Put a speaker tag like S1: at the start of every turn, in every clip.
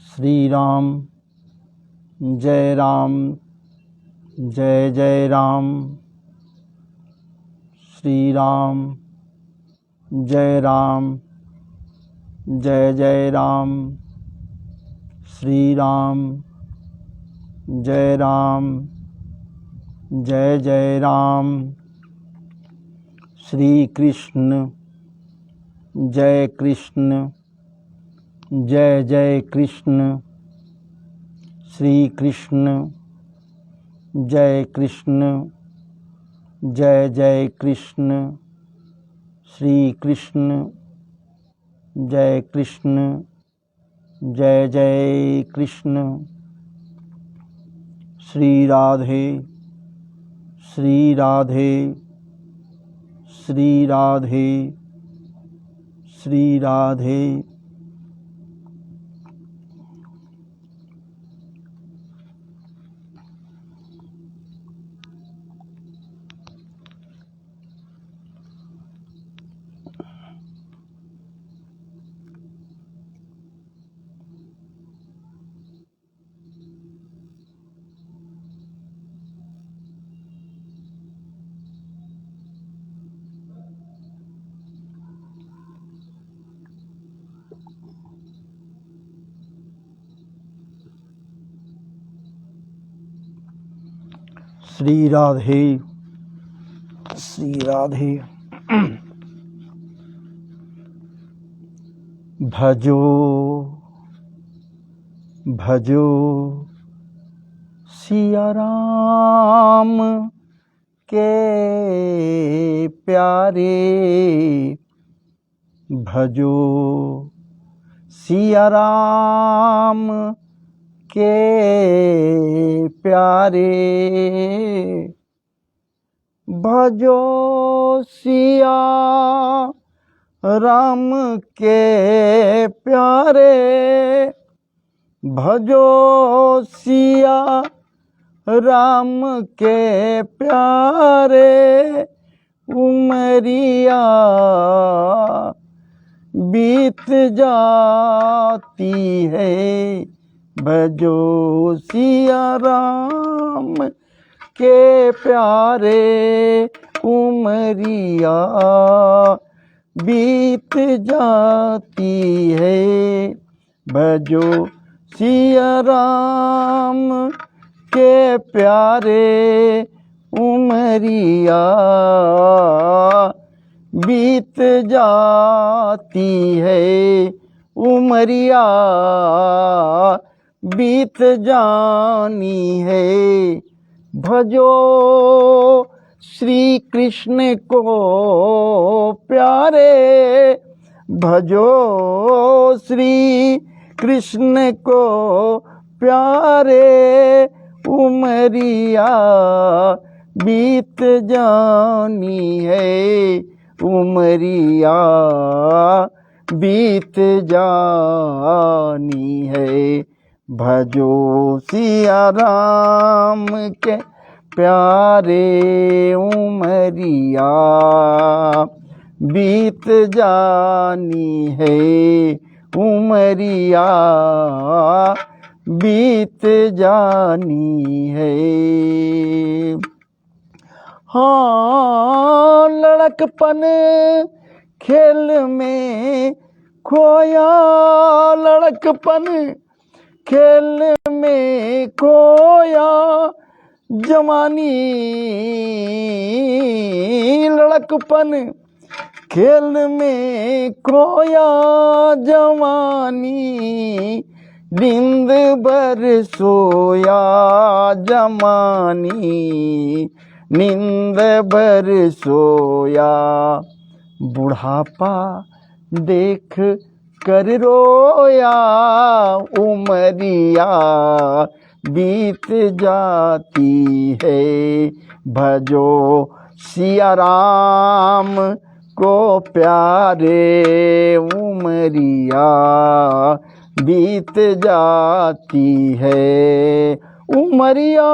S1: श्री राम जय राम जय जय राम। श्री राम जय राम जय जय राम। श्री राम जय राम जय जय राम। श्री कृष्ण जय कृष्ण जय जय कृष्ण। श्री कृष्ण जय कृष्ण जय जय कृष्ण। श्री कृष्ण जय कृष्ण जय जय कृष्ण। श्री राधे श्री राधे श्री राधे श्री राधे। श्री राधे श्री राधे। भजो भजो सिया राम के प्यारे। भजो सिया राम के प्यारे। भजो सिया राम के प्यारे। भजो सिया राम के प्यारे। उमरिया बीत जाती है। भजो सिया राम के प्यारे। उमरिया बीत जाती है। भजो सिया राम के प्यारे। उमरिया बीत जाती है। उमरिया बीत जानी है। भजो श्री कृष्ण को प्यारे। भजो श्री कृष्ण को प्यारे। उमरिया बीत जानी है। उमरिया बीत जानी है। भजो सिया राम के प्यारे। उमरिया बीत जानी है। उमरिया बीत जानी है। हाँ लड़कपन खेल में खोया। लड़कपन खेल में खोया। जवानी लड़कपन खेल में खोया। जवानी नींद भर सोया। जवानी नींद भर सोया। बुढ़ापा देख कर रोया। उमरिया बीत जाती है। भजो सिया राम को प्यारे। उमरिया बीत जाती है। उमरिया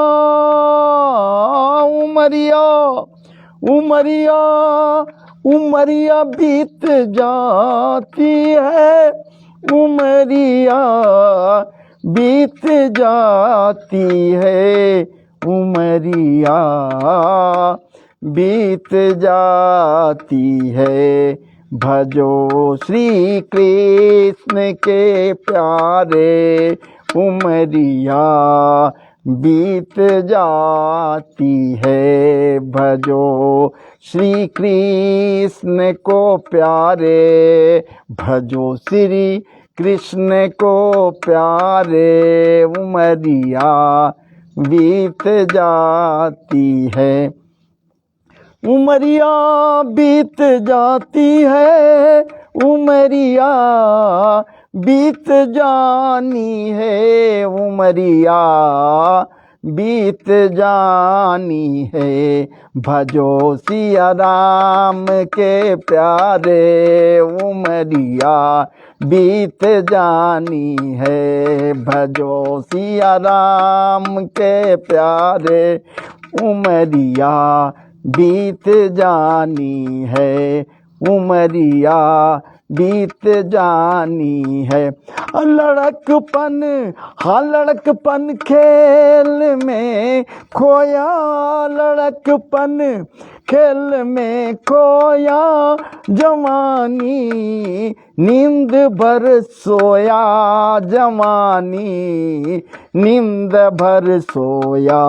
S1: उमरिया उमरिया उमरिया बीत जाती है। उमरिया बीत जाती है उमरिया, बीत जाती है। भजो श्री कृष्ण के प्यारे उमरिया, बीत जाती है। भजो श्री कृष्ण को प्यारे, भजो श्री कृष्ण को प्यारे उमरिया, बीत जाती है। उमरिया बीत जाती है, उमरिया बीत जानी है, उमरिया बीत जानी है। भजो सिया राम के प्यारे उमरिया, बीत जानी है। भजो सिया राम के प्यारे उमरिया, बीत जानी है। उमरिया बीत जानी है। लड़कपन, हाँ लड़कपन खेल में खोया, लड़कपन खेल में खोया। जवानी नींद भर सोया, जवानी नींद भर सोया।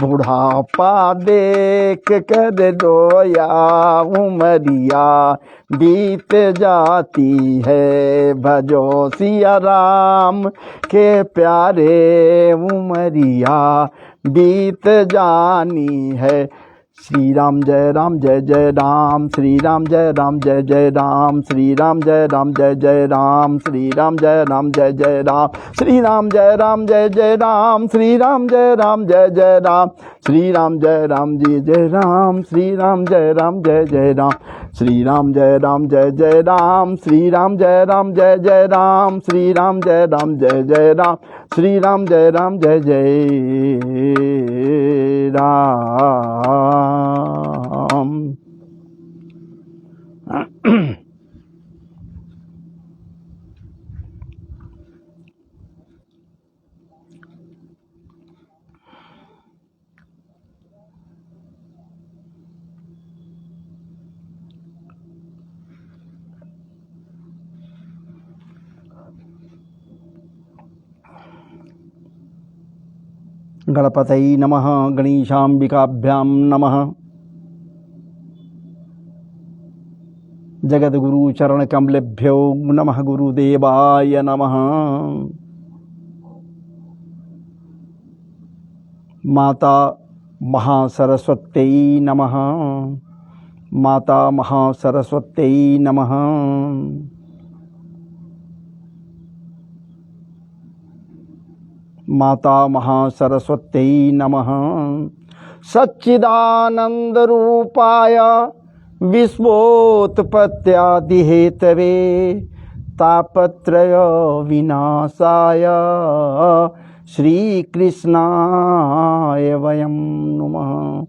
S1: बुढ़ापा देख कर रोया, उमरिया बीत जाती है। भजो सिया राम के प्यारे उमरिया, बीत जानी है। श्री राम जय राम जय जय राम, श्री राम जय राम जय जय राम, श्री राम जय राम जय जय राम, श्री राम जय राम जय जय राम, श्री राम जय राम जय जय राम, श्री राम जय राम जय जय राम, श्री राम जय राम जय जय राम, श्री राम जय राम जय जय राम, श्री राम जय राम जय जय राम, श्री राम जय राम जय जय राम, श्री राम जय राम जय जय राम, श्री राम जय राम जय जय राम। गणपतये नमः, गणेशाम्बिकाभ्यां नमः। जगद्गुरु चरण कमलेभ्यो नमः, गुरुदेवाय नमः। माता महासरस्वत्यै नमः, माता महासरस्वत्यै नमः। माता महासरस्वत्यै नमः। सच्चिदानंद रूपाय विश्वोत्पत्त्यादि हेतवे, तापत्रय विनाशाय श्री कृष्णाय वयं नमः,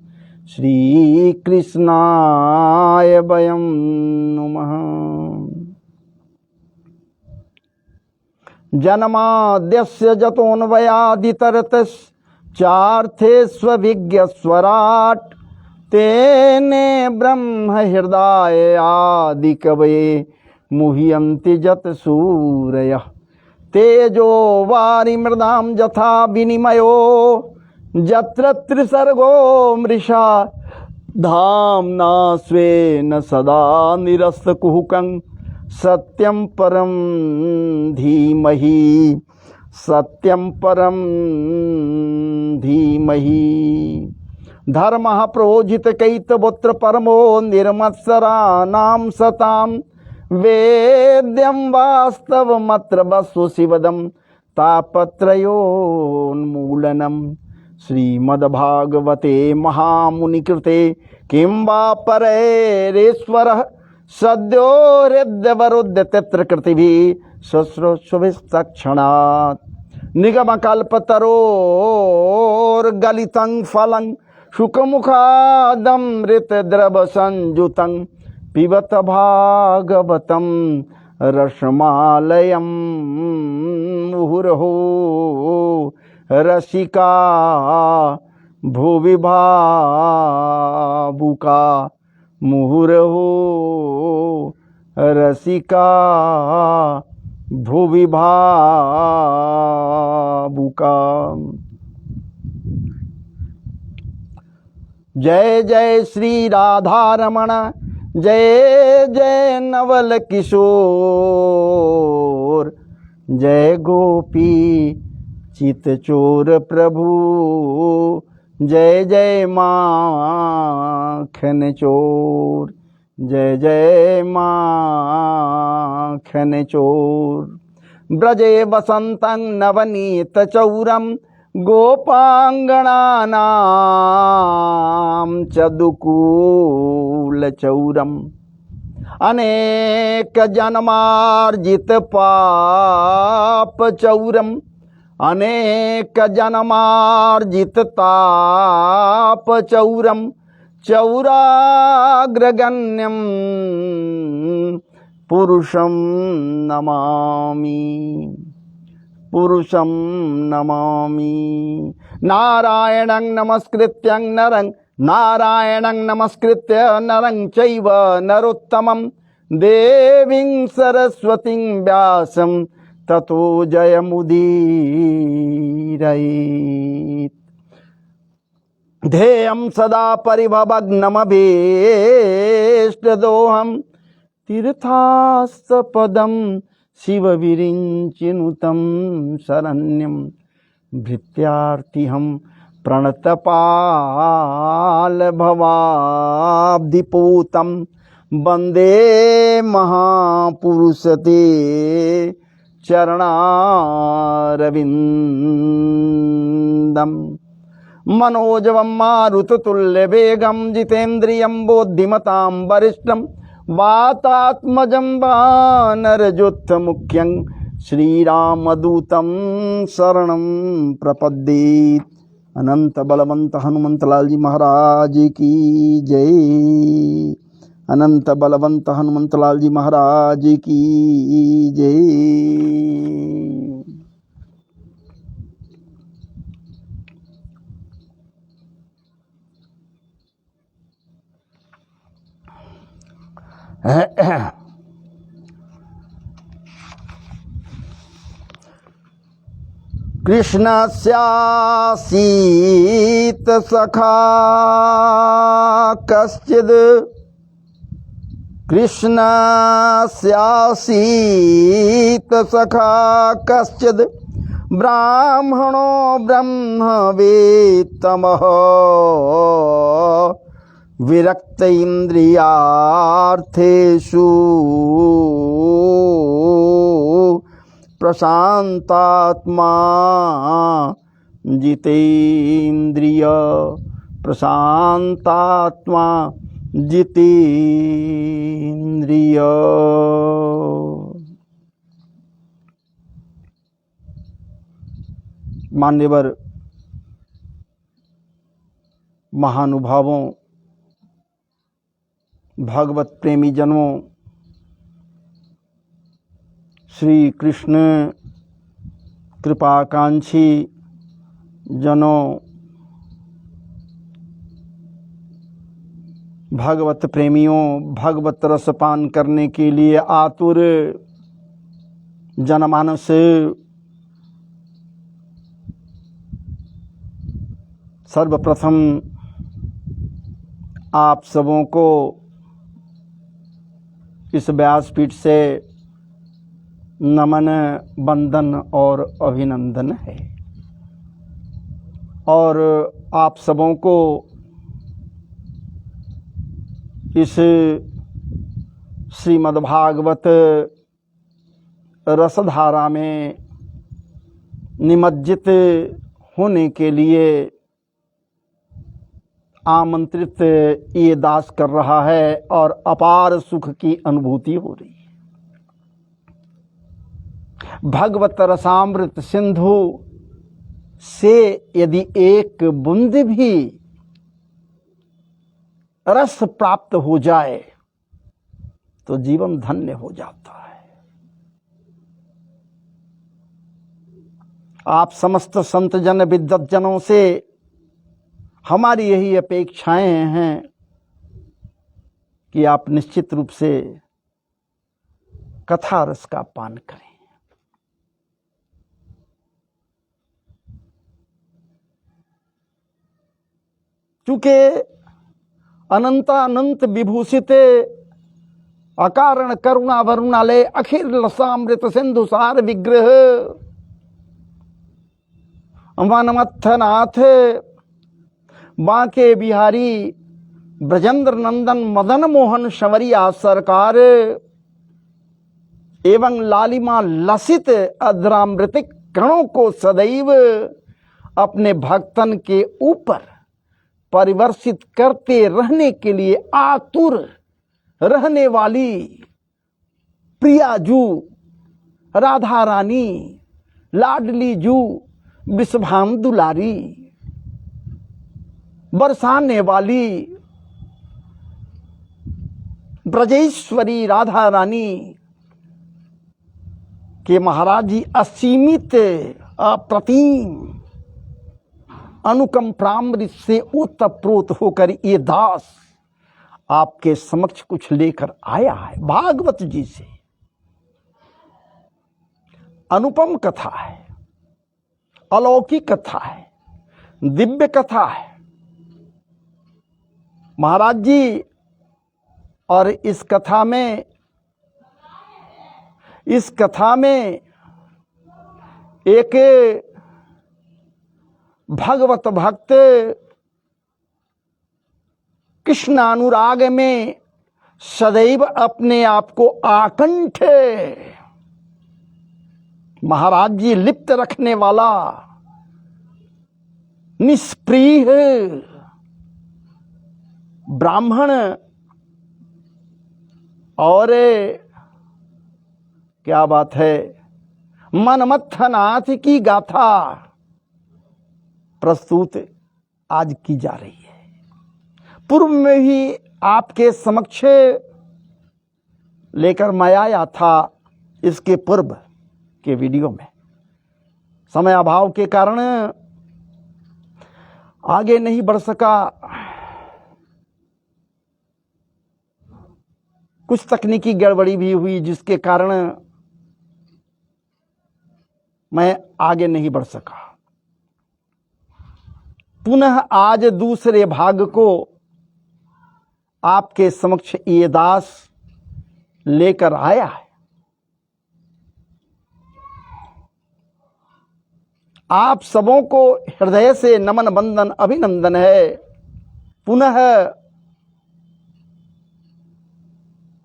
S1: श्री कृष्णाय वयं नमः। जन्माद्यस्य जतोऽन्वयादितरतश्चार्थेष्वभिज्ञस्वराट्, तेने ब्रह्म हृदय आदि कवये मुह्यन्ति जत सूरयः। तेजो वारिमृदां यथा विनिमयो यत्र त्रिसर्गो मृषा, धाम्ना स्वेन सदा निरस्तकुहकं सत्यं परं धीमहि, सत्यं परं धीमहि। धर्मः प्रोजितकैतवोऽत्र परमो निर्मत्सराणां सतां, वेद्यं वास्तवमत्र वस्तुशिवदं तापत्रयोन्मूलनम्। श्रीमद्भागवते महामुनिकृते किं वा परैरेश्वरः, सद्यो हृद्यवरुध्य तत्र कृतिभिः शुश्रूषुभिस्तत्क्षणात्। निगमकल्पतरोर्गलितं फलं शुकमुखादमृतद्रवसंयुतं, पिबत भागवतं रसमालयं मुहुर्हो रसिका भुवि भावुका मुहुर्हो रसिका भुवि भावुका। जय जय श्री राधा रमण, जय जय नवल किशोर, जय गोपी चित चोर प्रभु, जय जय माखन चोर, जय जय माखन चोर। ब्रजे वसन्तं नवनीत चौरम, गोपांगनानां चदुकूल चौरम। अनेक जन्मार्जित पाप चौरम, अनेक जन्मार्जित ताप चौरम, चौराग्रगण्यं पुरुषं नमामि, पुरुषं नमामि। नारायणं नमस्कृत्यं नरं, नारायणं नमस्कृत्य नरं चैव नरोत्तमं, देवीं सरस्वतीं व्यासं ततो जयमुदीरयेत्। ध्येयं सदा परिभवग्नमभीष्टदोहं, तीर्थास्पदं शिवविरिञ्चिनुतं शरण्यं, भृत्यार्तिहं प्रणतपालभवाब्धिपूतं, वन्दे महापुरुषते चरणारविन्दम्। मनोजवं मारुततुल्यवेगं, जितेन्द्रियं बुद्धिमतां वरिष्ठं, वातात्मजं वानरयोद्धमुख्यं, श्रीरामदूतं शरणं प्रपद्ये। अनंत बलवंत हनुमंतलाल जी महाराज की जय। अनंत बलवंत हनुमंतलाल जी महाराज की जय। कृष्णस्यासीत सखा कश्चिद्, कृष्णस्यासीत सखा कश्चिद्, ब्राह्मणो ब्रह्मवेत्तमः, विरक्त इंद्रियार्थेषु प्रशांतात्मा जितेन्द्रिय, प्रशांतात्मा जितेन्द्रिय। मान्यवर महानुभावों, भगवत प्रेमी जनों, श्री कृष्ण कृपाकांक्षी जनों, भगवत प्रेमियों, भगवत रसपान करने के लिए आतुर जनमानस, सर्वप्रथम आप सबों को इस व्यासपीठ से नमन, वंदन और अभिनंदन है। और आप सबों को इस श्रीमद्भागवत रसधारा में निमज्जित होने के लिए आमंत्रित ये दास कर रहा है और अपार सुख की अनुभूति हो रही है। भगवत रसामृत सिंधु से यदि एक बूंद भी रस प्राप्त हो जाए तो जीवन धन्य हो जाता है। आप समस्त संत जन विद्वत जनों से हमारी यही अपेक्षाएं हैं कि आप निश्चित रूप से कथा रस का पान करें। चूंकि अनंत विभूषित अकारण करुणा वरुणालय अखिल रसामृत सिंधु सार विग्रह मनमथनाथ बांके बिहारी ब्रजेंद्र नंदन मदन मोहन शंवरिया सरकार एवं लालिमा लसित अधरामृतिक कणों को सदैव अपने भक्तन के ऊपर परिवर्षित करते रहने के लिए आतुर रहने वाली प्रिया जू राधा रानी लाडली जू विश्वभान दुलारी बरसाने वाली ब्रजेश्वरी राधा रानी के महाराज जी असीमित अप्रतिम अनुकंपामृत से ओतप्रोत होकर ये दास आपके समक्ष कुछ लेकर आया है। भागवत जी से अनुपम कथा है, अलौकिक कथा है, दिव्य कथा है महाराज जी। और इस कथा में एक भगवत भक्त कृष्ण अनुराग में सदैव अपने आप को आकंठ महाराज जी लिप्त रखने वाला निष्प्रिय ब्राह्मण और क्या बात है मनमथनाथ की गाथा प्रस्तुत आज की जा रही है। पूर्व में ही आपके समक्ष लेकर मैं आया था इसके पूर्व के वीडियो में। समय अभाव के कारण आगे नहीं बढ़ सका, कुछ तकनीकी गड़बड़ी भी हुई जिसके कारण मैं आगे नहीं बढ़ सका। पुनः आज दूसरे भाग को आपके समक्ष ये दास लेकर आया है। आप सबों को हृदय से नमन बंदन अभिनंदन है। पुनः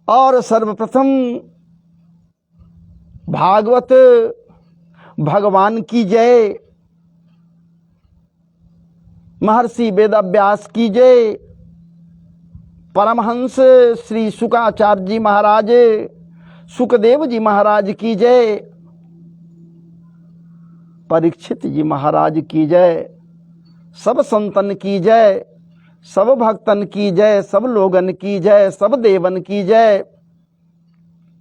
S1: और सर्वप्रथम भागवत भगवान की जय, महर्षि वेदव्यास की जय, परमहंस श्री शुकाचार्य जी महाराज, सुखदेव जी महाराज की जय, परीक्षित जी महाराज की जय, सब संतन की जय, सब भक्तन की जय, सब लोगन की जय, सब देवन की जय,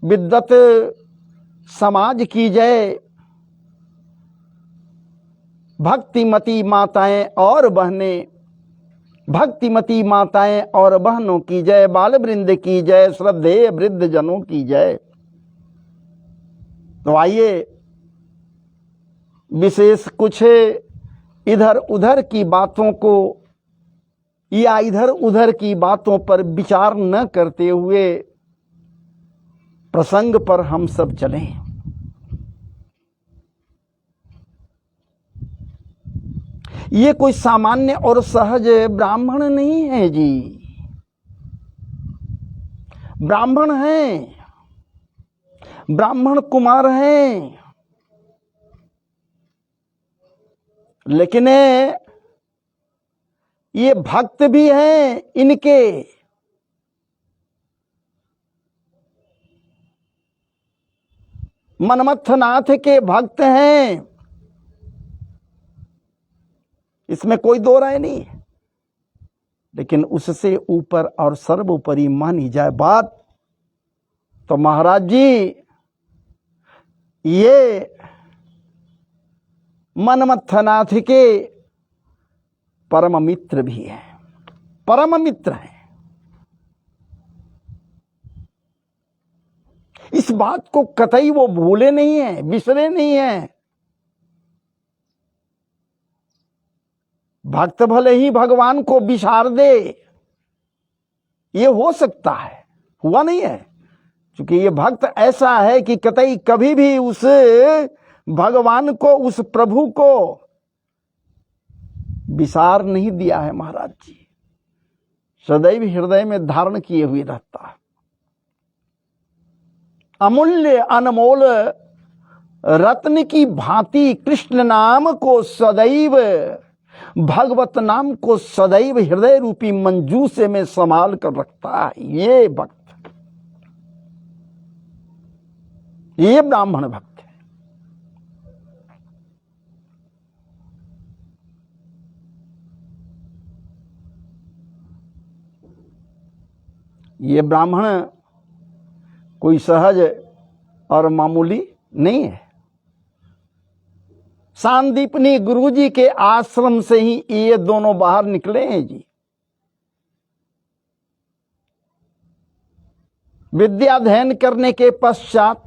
S1: विद्वत समाज की जय, भक्तिमती माताएं और बहनें, भक्तिमती माताएं और बहनों की जय, बाल वृंद की जय, श्रद्धेय वृद्ध जनों की जय। तो आइए विशेष कुछ इधर उधर की बातों को या इधर उधर की बातों पर विचार न करते हुए प्रसंग पर हम सब चलें। ये कोई सामान्य और सहज ब्राह्मण नहीं है जी, ब्राह्मण हैं, ब्राह्मण कुमार हैं, लेकिन ये भक्त भी हैं इनके। मनमथनाथ के भक्त हैं, इसमें कोई दो राय नहीं। लेकिन उससे ऊपर और सर्वोपरि मानी जाए बात तो महाराज जी ये मनमथनाथ के परम मित्र भी हैं, परम मित्र हैं। इस बात को कतई वो भूले नहीं हैं, बिसरे नहीं हैं। भक्त भले ही भगवान को बिसार दे, ये हो सकता है, हुआ नहीं है, क्योंकि ये भक्त ऐसा है कि कतई कभी भी उस भगवान को, उस प्रभु को विसार नहीं दिया है महाराज जी, सदैव हृदय में धारण किए हुए रहता है। अमूल्य अनमोल रत्न की भांति कृष्ण नाम को सदैव, भगवत नाम को सदैव हृदय रूपी मंजूसे में संभाल कर रखता है ये भक्त, ये ब्राह्मण भक्त। ये ब्राह्मण कोई सहज और मामूली नहीं है। सांदीपनी गुरुजी के आश्रम से ही ये दोनों बाहर निकले हैं जी। विद्याध्ययन करने के पश्चात,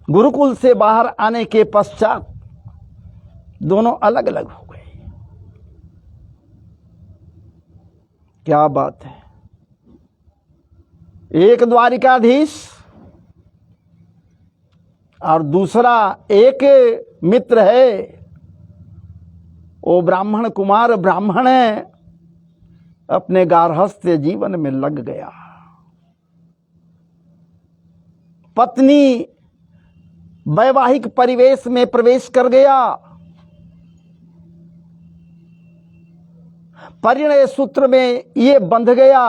S1: गुरुकुल से बाहर आने के पश्चात दोनों अलग अलग हो गए। क्या बात है। एक द्वारिकाधीश और दूसरा एक मित्र है, वो ब्राह्मण कुमार ब्राह्मण अपने गार्हस्थ्य जीवन में लग गया। पत्नी वैवाहिक परिवेश में प्रवेश कर गया। परिणय सूत्र में ये बंध गया।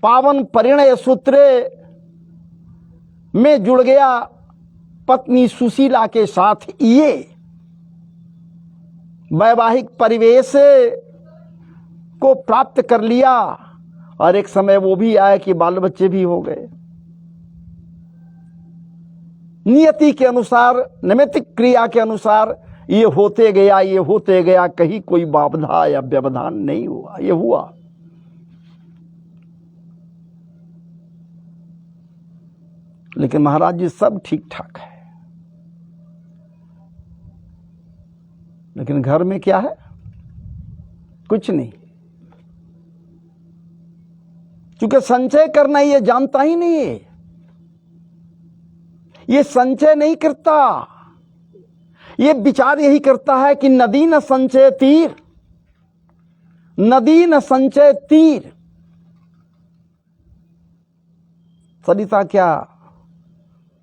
S1: पावन परिणय सूत्र में जुड़ गया। पत्नी सुशीला के साथ ये वैवाहिक परिवेश को प्राप्त कर लिया और एक समय वो भी आया कि बाल बच्चे भी हो गए। नियति के अनुसार, नैमित्तिक क्रिया के अनुसार ये होते गया, कहीं कोई बाधा या व्यवधान नहीं हुआ, ये हुआ। लेकिन महाराज जी सब ठीक ठाक है, लेकिन घर में क्या है? कुछ नहीं, क्योंकि संचय करना ये जानता ही नहीं है। ये संचय नहीं करता, ये विचार यही करता है कि नदी न संचय तीर, नदी न संचय तीर। सरिता क्या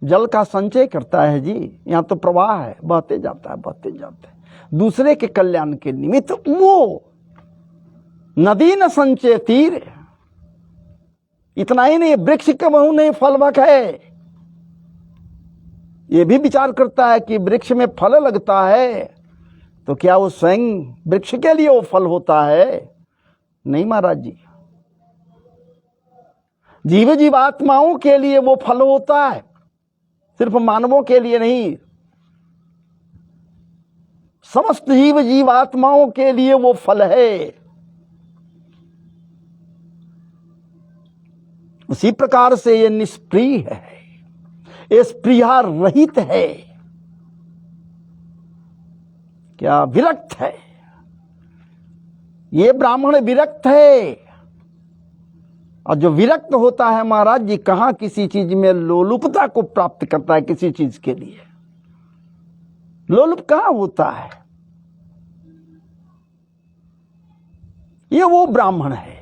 S1: जल का संचय करता है जी? यहां तो प्रवाह है, बहते जाता है, बहते जाता है। दूसरे के कल्याण के निमित्त वो नदी न संचय तीर। इतना ही नहीं, वृक्ष कबहू नहीं फलवक है। ये भी विचार करता है कि वृक्ष में फल लगता है तो क्या वो स्वयं वृक्ष के लिए वो फल होता है? नहीं महाराज जी, जीव जीवात्माओं के लिए वो फल होता है, सिर्फ मानवों के लिए नहीं। समस्त जीव जीवात्माओं के लिए वो फल है। उसी प्रकार से ये निष्प्रिय है, ये स्प्रिया रहित है, क्या विरक्त है। ये ब्राह्मण विरक्त है। और जो विरक्त होता है महाराज जी, कहां किसी चीज में लोलुपता को प्राप्त करता है। किसी चीज के लिए लोलुप कहां होता है? ये वो ब्राह्मण है।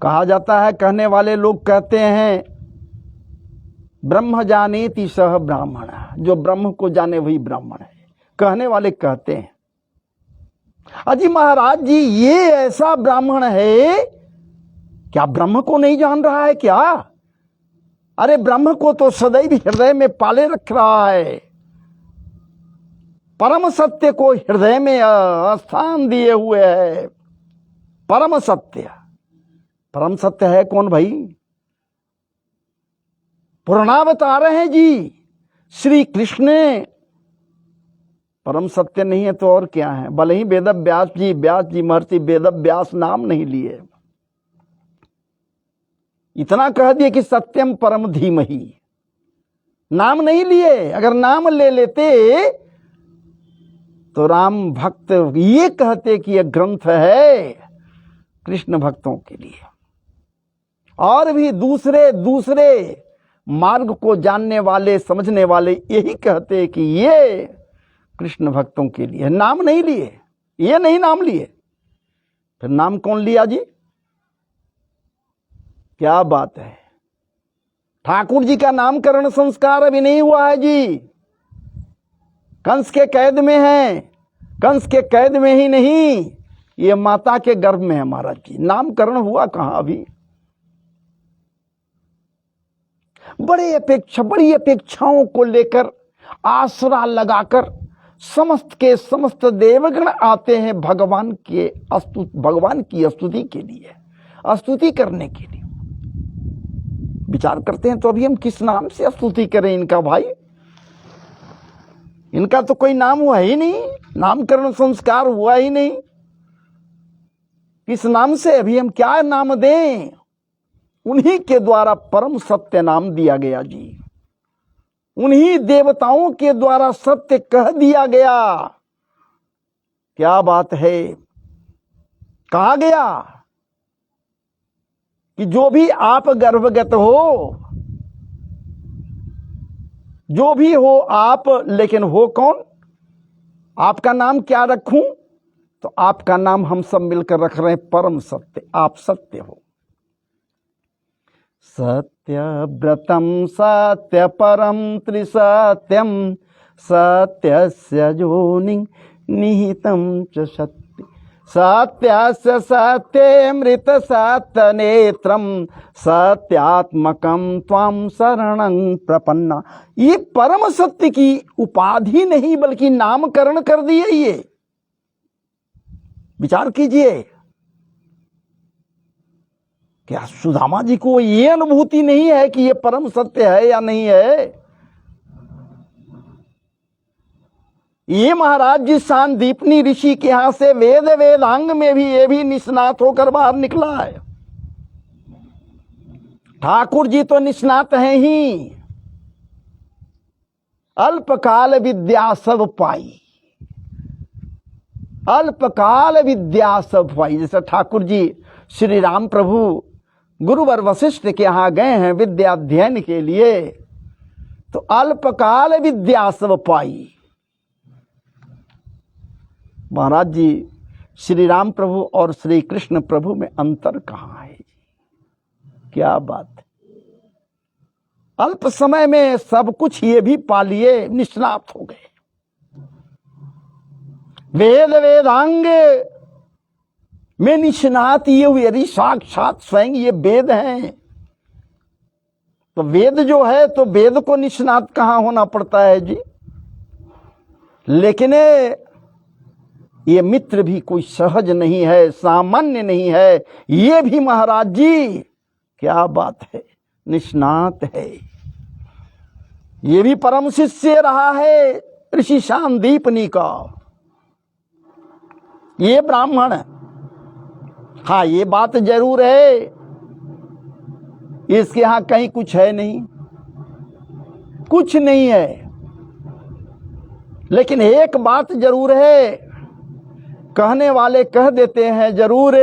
S1: कहा जाता है, कहने वाले लोग कहते हैं, ब्रह्म जानेति सह ब्राह्मण। जो ब्रह्म को जाने वही ब्राह्मण है, कहने वाले कहते हैं। अजी महाराज जी, ये ऐसा ब्राह्मण है क्या ब्रह्म को नहीं जान रहा है क्या? अरे ब्रह्म को तो सदैव हृदय में पाले रख रहा है। परम सत्य को हृदय में स्थान दिए हुए है। परम सत्य, परम सत्य है कौन भाई? पूर्णावतार हैं जी श्री कृष्ण। परम सत्य नहीं है तो और क्या है। भले ही वेद व्यास जी महर्षि वेद व्यास नाम नहीं लिए, इतना कह दिए कि सत्यम परम धीमहि, नाम नहीं लिए। अगर नाम ले लेते तो राम भक्त ये कहते कि यह ग्रंथ है कृष्ण भक्तों के लिए। और भी दूसरे मार्ग को जानने वाले समझने वाले यही कहते कि ये कृष्ण भक्तों के लिए। नाम नहीं लिए, ये नहीं नाम लिए, फिर नाम कौन लिया जी? क्या बात है। ठाकुर जी का नामकरण संस्कार अभी नहीं हुआ है जी। कंस के कैद में है। कंस के कैद में ही नहीं, ये माता के गर्भ में है महाराज जी। नामकरण हुआ कहां अभी? बड़ी अपेक्षाओं को लेकर आसरा लगाकर समस्त के समस्त देवगण आते हैं भगवान की स्तुति के लिए, स्तुति करने के लिए। विचार करते हैं तो अभी हम किस नाम से स्तुति करें इनका भाई? इनका तो कोई नाम हुआ ही नहीं, नामकरण संस्कार हुआ ही नहीं। किस नाम से अभी हम क्या नाम दें? उन्हीं के द्वारा परम सत्य नाम दिया गया जी। उन्हीं देवताओं के द्वारा सत्य कह दिया गया। क्या बात है। कहा गया कि जो भी आप गर्भगत हो, जो भी हो आप, लेकिन हो कौन? आपका नाम क्या रखूं? तो आपका नाम हम सब मिलकर रख रहे हैं परम सत्य। आप सत्य हो। सत्यव्रतम सत्य परम त्रिसत्यम सत्यस्य योनि निहितं च सत्य सत्यस्य सत्यमृत सत्यनेत्रम सत्यात्मकम त्वां शरणं प्रपन्ना। ये परम सत्य की उपाधि नहीं बल्कि नामकरण कर दिए। ये विचार कीजिए, क्या सुदामा जी को ये अनुभूति नहीं है कि ये परम सत्य है या नहीं है? ये महाराज जी सांदीपनी ऋषि के यहां से वेदांग में भी ये भी निष्णात होकर बाहर निकला है। ठाकुर जी तो निष्णात हैं ही। अल्पकाल विद्या सब पाई, अल्पकाल विद्या सब पाई। जैसे ठाकुर जी श्री राम प्रभु गुरुवर वशिष्ठ के यहां गए हैं विद्या अध्ययन के लिए, तो अल्पकाल विद्या सब पाई। महाराज जी श्री राम प्रभु और श्री कृष्ण प्रभु में अंतर कहां है? क्या बात है। अल्प समय में सब कुछ ये भी पा लिए, निष्णात हो गए। वेदांग में निष्णात ये हुए, यदि साक्षात स्वयं ये वेद हैं, तो वेद जो है तो वेद को निष्णात कहां होना पड़ता है जी। लेकिन ये मित्र भी कोई सहज नहीं है, सामान्य नहीं है। ये भी महाराज जी क्या बात है, निष्णात है। ये भी परम शिष्य रहा है ऋषि सांदीपनी का। ये ब्राह्मण, हाँ ये बात जरूर है, इसके यहां कहीं कुछ है नहीं, कुछ नहीं है। लेकिन एक बात जरूर है, कहने वाले कह देते हैं जरूर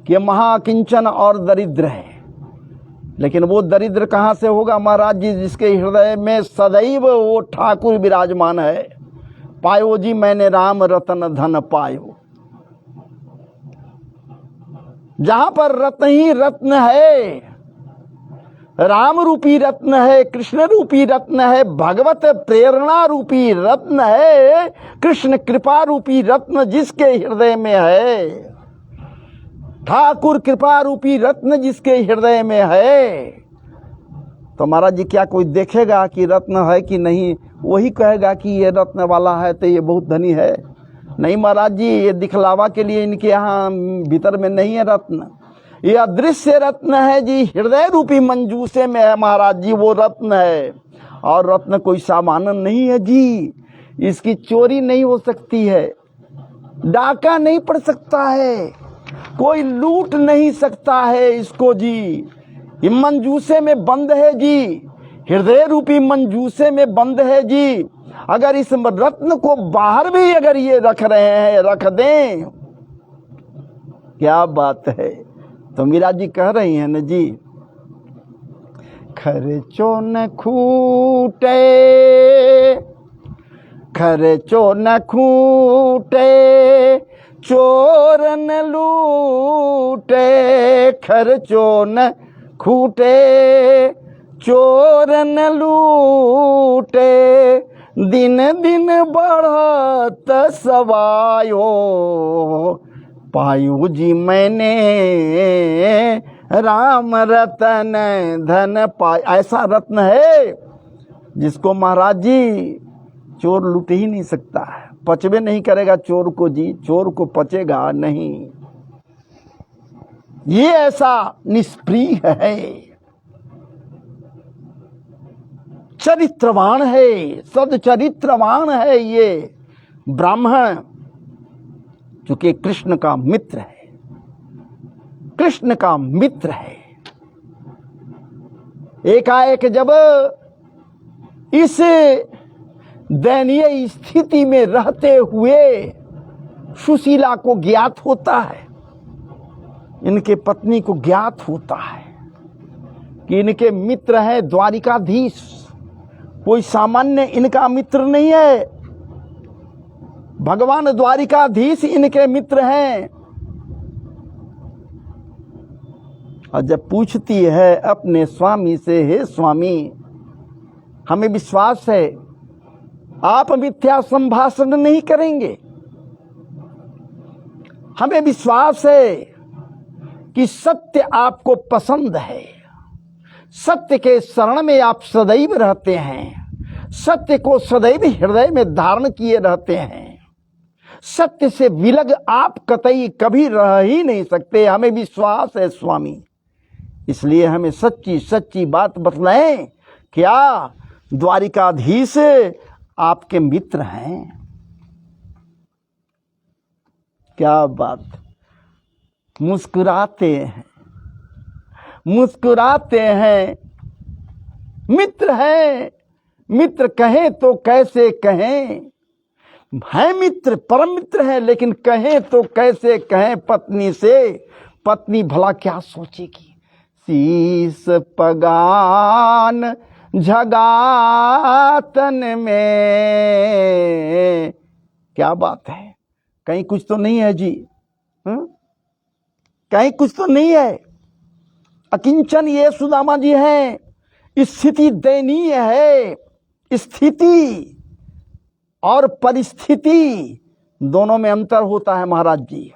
S1: कि महाकिंचन और दरिद्र है। लेकिन वो दरिद्र कहां से होगा महाराज जी? जिसके हृदय में सदैव वो ठाकुर विराजमान है। पायो जी मैंने राम रतन धन पायो। जहां पर रत्न ही रत्न है, राम रूपी रत्न है, कृष्ण रूपी रत्न है, भगवत प्रेरणा रूपी रत्न है, कृष्ण कृपा रूपी रत्न जिसके हृदय में है, ठाकुर कृपा रूपी रत्न जिसके हृदय में है, तो महाराज जी क्या कोई देखेगा कि रत्न है कि नहीं? वही कहेगा कि ये रत्न वाला है तो ये बहुत धनी है। नहीं महाराज जी, ये दिखलावा के लिए इनके यहाँ भीतर में नहीं है रत्न। ये अदृश्य रत्न है जी, हृदय रूपी मंजूसे में है महाराज जी वो रत्न है। और रत्न कोई सामान्य नहीं है जी, इसकी चोरी नहीं हो सकती है, डाका नहीं पड़ सकता है, कोई लूट नहीं सकता है इसको जी। ये मंजूसे में बंद है जी, हृदय रूपी मंजूसे में बंद है जी। अगर इस रत्न को बाहर भी अगर ये रख रहे हैं, रख दें, क्या बात है। तो मीरा जी कह रही हैं न जी, खर्चो न खूटे, खर्चो न खूटे, चोर न लूटे, खर्चो न खूटे, चोर न लूटे, दिन दिन बढ़त सवायो, पायु जी मैंने राम रतन धन पाय। ऐसा रत्न है जिसको महाराज जी चोर लूट ही नहीं सकता है, पचबे नहीं करेगा चोर को जी, चोर को पचेगा नहीं। ये ऐसा निष्प्रिय है, चरित्रवान है, सदचरित्रवान है ये ब्राह्मण, चूंकि कृष्ण का मित्र है, कृष्ण का मित्र है। एकाएक जब इस दयनीय स्थिति में रहते हुए सुशीला को ज्ञात होता है, इनके पत्नी को ज्ञात होता है कि इनके मित्र हैं द्वारिकाधीश, कोई सामान्य इनका मित्र नहीं है, भगवान द्वारिकाधीश इनके मित्र हैं। और जब पूछती है अपने स्वामी से, हे स्वामी हमें विश्वास है आप मिथ्या संभाषण नहीं करेंगे, हमें विश्वास है कि सत्य आपको पसंद है, सत्य के शरण में आप सदैव रहते हैं, सत्य को सदैव हृदय में धारण किए रहते हैं, सत्य से विलग आप कतई कभी रह ही नहीं सकते, हमें विश्वास है स्वामी। इसलिए हमें सच्ची सच्ची बात बतलाएं, क्या द्वारिकाधीश आपके मित्र हैं? क्या बात, मुस्कुराते हैं, मुस्कुराते हैं, मित्र हैं, मित्र कहें तो कैसे कहें, है मित्र, परम मित्र है, लेकिन कहें तो कैसे कहें पत्नी से, पत्नी भला क्या सोचेगी। शीस पगान झगातन में, क्या बात है, कहीं कुछ तो नहीं है जी, कहीं कुछ तो नहीं है। अकिंचन ये सुदामा जी हैं, स्थिति दयनीय है, स्थिति और परिस्थिति दोनों में अंतर होता है महाराज जी।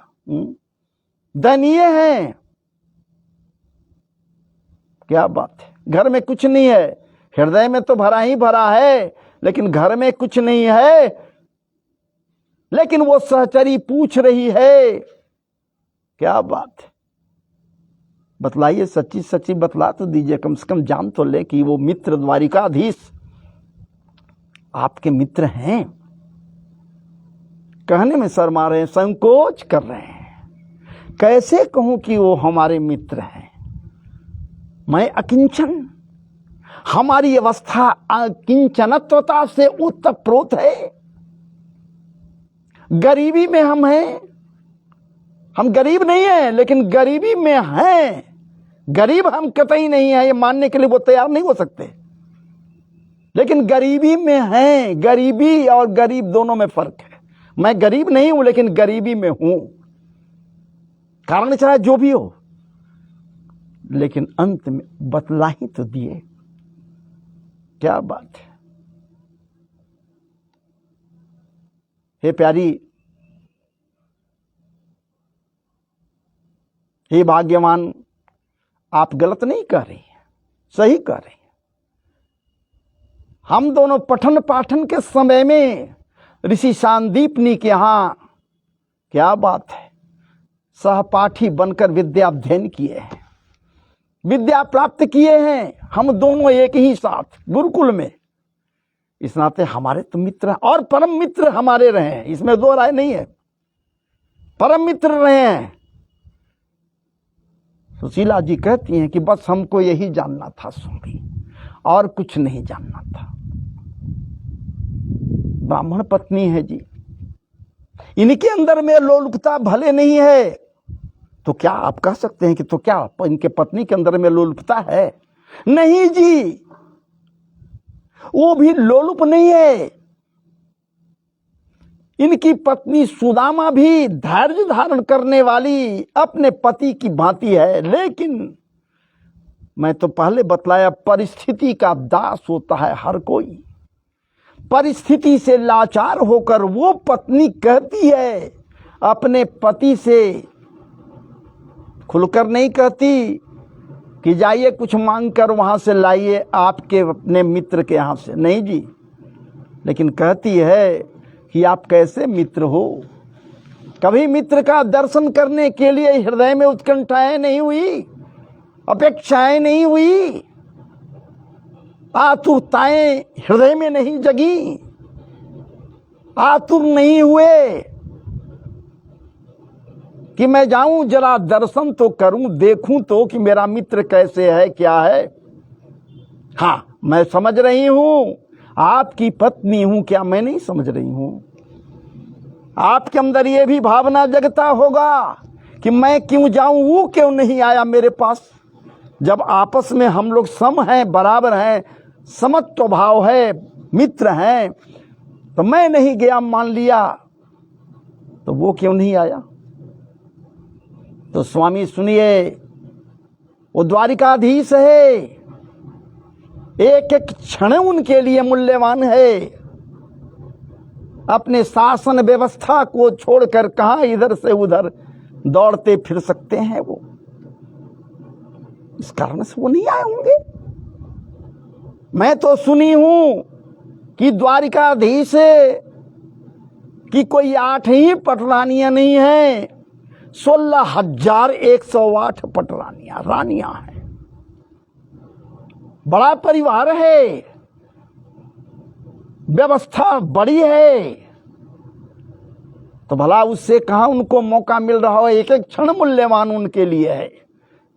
S1: दयनीय है, क्या बात है, घर में कुछ नहीं है, हृदय में तो भरा ही भरा है, लेकिन घर में कुछ नहीं है। लेकिन वो सहचरी पूछ रही है, क्या बात है, बतलाइए, सच्ची सच्ची बतला तो दीजिए, कम से कम जान तो ले कि वो मित्र द्वारिकाधीश आपके मित्र हैं। कहने में शर्मा रहे हैं, संकोच कर रहे हैं, कैसे कहूं कि वो हमारे मित्र हैं। मैं अकिंचन, हमारी अवस्था अकिंचनत्वता से उत्तप्रोत है, गरीबी में हम हैं, हम गरीब नहीं हैं लेकिन गरीबी में हैं, गरीब हम कतई नहीं है, ये मानने के लिए वो तैयार नहीं हो सकते, लेकिन गरीबी में हैं। गरीबी और गरीब दोनों में फर्क है। मैं गरीब नहीं हूं लेकिन गरीबी में हूं, कारण चाहे जो भी हो, लेकिन अंत में बतला ही तो दिए। क्या बात है। हे प्यारी, हे भाग्यवान, आप गलत नहीं कह रही हैं, सही कह रही हैं। हम दोनों पठन पाठन के समय में ऋषि सांदीपनी के यहां, क्या बात है, सहपाठी बनकर विद्या अध्ययन किए हैं, विद्या प्राप्त किए हैं, हम दोनों एक ही साथ गुरुकुल में। इस नाते हमारे तो मित्र और परम मित्र हमारे रहे हैं, इसमें दो राय नहीं है, परम मित्र रहे हैं। सुशीला जी कहती हैं कि बस हमको यही जानना था स्वामी, और कुछ नहीं जानना था। ब्राह्मण पत्नी है जी, इनके अंदर में लोलुपता भले नहीं है, तो क्या आप कह सकते हैं कि तो क्या इनके पत्नी के अंदर में लोलुपता है? नहीं जी, वो भी लोलुप नहीं है। इनकी पत्नी सुदामा भी धैर्य धारण करने वाली अपने पति की भांति है, लेकिन मैं तो पहले बतलाया, परिस्थिति का दास होता है हर कोई। परिस्थिति से लाचार होकर वो पत्नी कहती है अपने पति से, खुलकर नहीं कहती कि जाइए कुछ मांग कर वहां से लाइए आपके अपने मित्र के यहां से, नहीं जी, लेकिन कहती है कि आप कैसे मित्र हो। कभी मित्र का दर्शन करने के लिए हृदय में उत्कंठाएं नहीं हुई, अपेक्षाएं नहीं हुई, आतुरताएं हृदय में नहीं जगी, आतुर नहीं हुए कि मैं जाऊं जरा दर्शन तो करूं, देखूं तो कि मेरा मित्र कैसे है, क्या है। हां, मैं समझ रही हूं आपकी पत्नी हूं, क्या मैं नहीं समझ रही हूं? आपके अंदर यह भी भावना जगता होगा कि मैं क्यों जाऊं, वो क्यों नहीं आया मेरे पास। जब आपस में हम लोग सम हैं, बराबर हैं, समत्व भाव है, मित्र हैं, तो मैं नहीं गया मान लिया, तो वो क्यों नहीं आया? तो स्वामी सुनिए, वो द्वारिकाधीश है, एक एक क्षण उनके लिए मूल्यवान है। अपने शासन व्यवस्था को छोड़कर कहां इधर से उधर दौड़ते फिर सकते हैं वो। इस कारण से वो नहीं आए होंगे। मैं तो सुनी हूं कि द्वारिकाधीश की कोई 8 ही पटरानियां नहीं है, 16,108 पटरानियां, रानियां हैं। बड़ा परिवार है, व्यवस्था बड़ी है, तो भला उससे कहां उनको मौका मिल रहा हो? एक एक क्षण मूल्यवान उनके लिए है,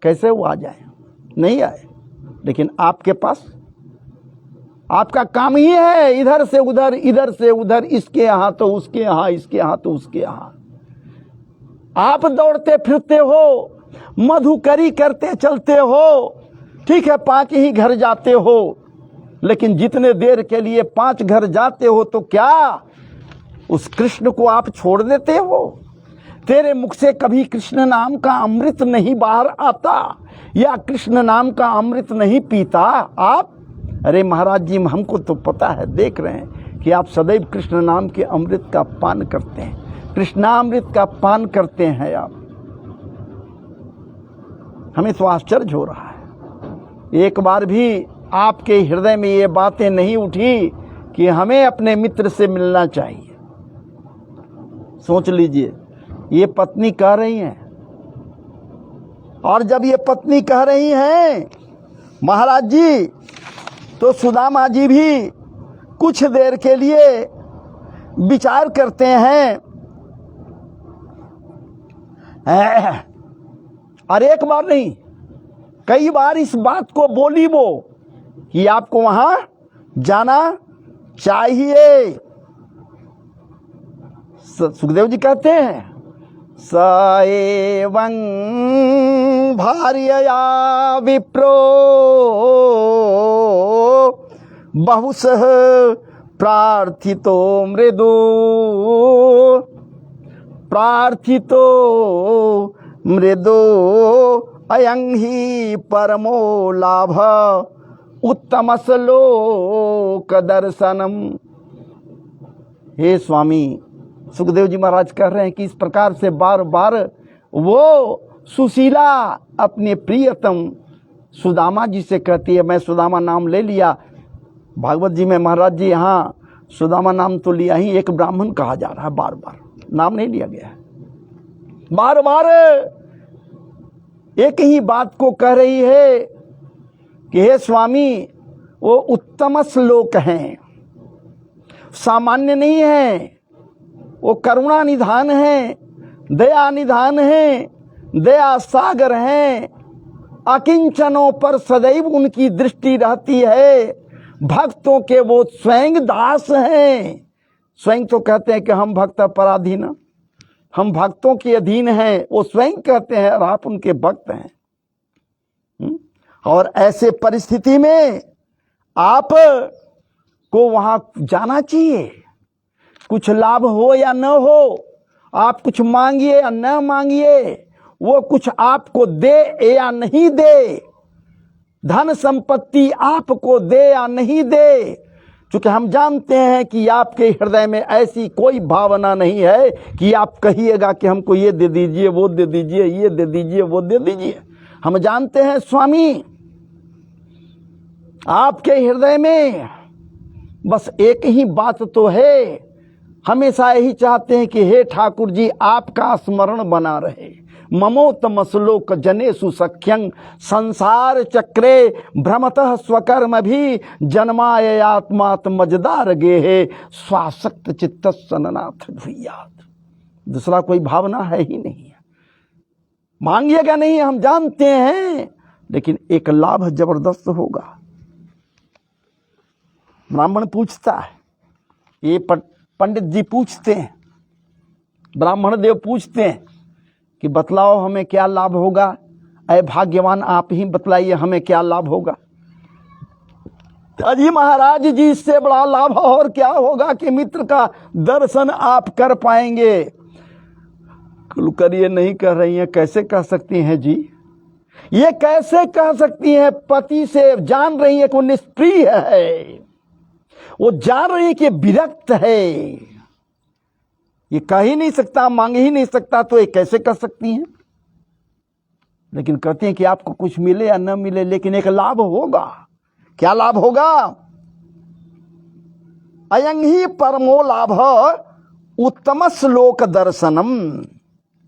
S1: कैसे वो आ जाए? नहीं आए। लेकिन आपके पास आपका काम ही है इधर से उधर, इधर से उधर, इसके यहां तो उसके यहां, इसके यहां तो उसके यहां। आप दौड़ते फिरते हो, मधुकरी करते चलते हो, ठीक है 5 ही घर जाते हो, लेकिन जितने देर के लिए 5 घर जाते हो तो क्या उस कृष्ण को आप छोड़ देते हो? तेरे मुख से कभी कृष्ण नाम का अमृत नहीं बाहर आता, या कृष्ण नाम का अमृत नहीं पीता आप? अरे महाराज जी, हमको तो पता है, देख रहे हैं कि आप सदैव कृष्ण नाम के अमृत का पान करते हैं, कृष्णामृत का पान करते हैं आप। हमें तो आश्चर्य हो रहा है, एक बार भी आपके हृदय में ये बातें नहीं उठी कि हमें अपने मित्र से मिलना चाहिए। सोच लीजिए, ये पत्नी कह रही हैं, और जब ये पत्नी कह रही हैं महाराज जी, तो सुदामा जी भी कुछ देर के लिए विचार करते हैं। और एक बार नहीं, कई बार इस बात को बोली वो कि आपको वहां जाना चाहिए। सुखदेव जी कहते हैं, स एवं भार्यया विप्रो बहुशः प्रार्थितो मृदु, प्रार्थितो मृदु अयं ही परमो लाभ उत्तम श्लोक दर्शनम। हे स्वामी, सुखदेव जी महाराज कह रहे हैं कि इस प्रकार से बार बार वो सुशीला अपने प्रियतम सुदामा जी से कहती है। मैं सुदामा नाम ले लिया, भागवत जी में महाराज जी यहाँ सुदामा नाम तो लिया ही, एक ब्राह्मण कहा जा रहा है, बार बार नाम नहीं लिया गया है। बार बार एक ही बात को कह रही है कि हे स्वामी, वो उत्तम श्लोक हैं, सामान्य नहीं है, वो करुणा निधान है, दया निधान है, दया सागर हैं। अकिंचनों पर सदैव उनकी दृष्टि रहती है। भक्तों के वो स्वयं दास हैं। स्वयं तो कहते हैं कि हम भक्त पराधीन, हम भक्तों के अधीन हैं, वो स्वयं कहते हैं और आप उनके भक्त हैं। और ऐसे परिस्थिति में आप को वहां जाना चाहिए, कुछ लाभ हो या न हो, आप कुछ मांगिए या न मांगिए, वो कुछ आपको दे या नहीं दे, धन संपत्ति आपको दे या नहीं दे, क्योंकि हम जानते हैं कि आपके हृदय में ऐसी कोई भावना नहीं है कि आप कहिएगा कि हमको ये दे दीजिए, वो दे दीजिए, ये दे दीजिए, वो दे दीजिए। हम जानते हैं स्वामी, आपके हृदय में बस एक ही बात तो है, हमेशा यही चाहते हैं कि हे ठाकुर जी, आपका स्मरण बना रहे। ममोतमश्लोक जनेषु सख्यं संसार चक्रे भ्रमतः स्वकर्म भी जन्माय आत्मात्मजदार गेहे स्वासक्त चित्त सननाथ भूयात्। दूसरा कोई भावना है ही नहीं है। मांगिएगा नहीं, हम जानते हैं, लेकिन एक लाभ जबरदस्त होगा। ब्राह्मण पूछता है, ये पंडित जी पूछते हैं, ब्राह्मण देव पूछते हैं कि बतलाओ हमें क्या लाभ होगा। अय भाग्यवान, आप ही बतलाइए हमें क्या लाभ होगा। अजी महाराज जी, इससे बड़ा लाभ और क्या होगा कि मित्र का दर्शन आप कर पाएंगे। करिए नहीं कह रही हैं, कैसे कह सकती हैं जी? ये कैसे कह सकती हैं? पति से जान रही है कि वो निष्प्रिय है, वो जान रही है कि विरक्त है, ये कह ही नहीं सकता, मांग ही नहीं सकता, तो ये कैसे कर सकती हैं? लेकिन कहते हैं कि आपको कुछ मिले या न मिले, लेकिन एक लाभ होगा। क्या लाभ होगा? अयं ही परमो लाभ उत्तम श्लोक दर्शनम।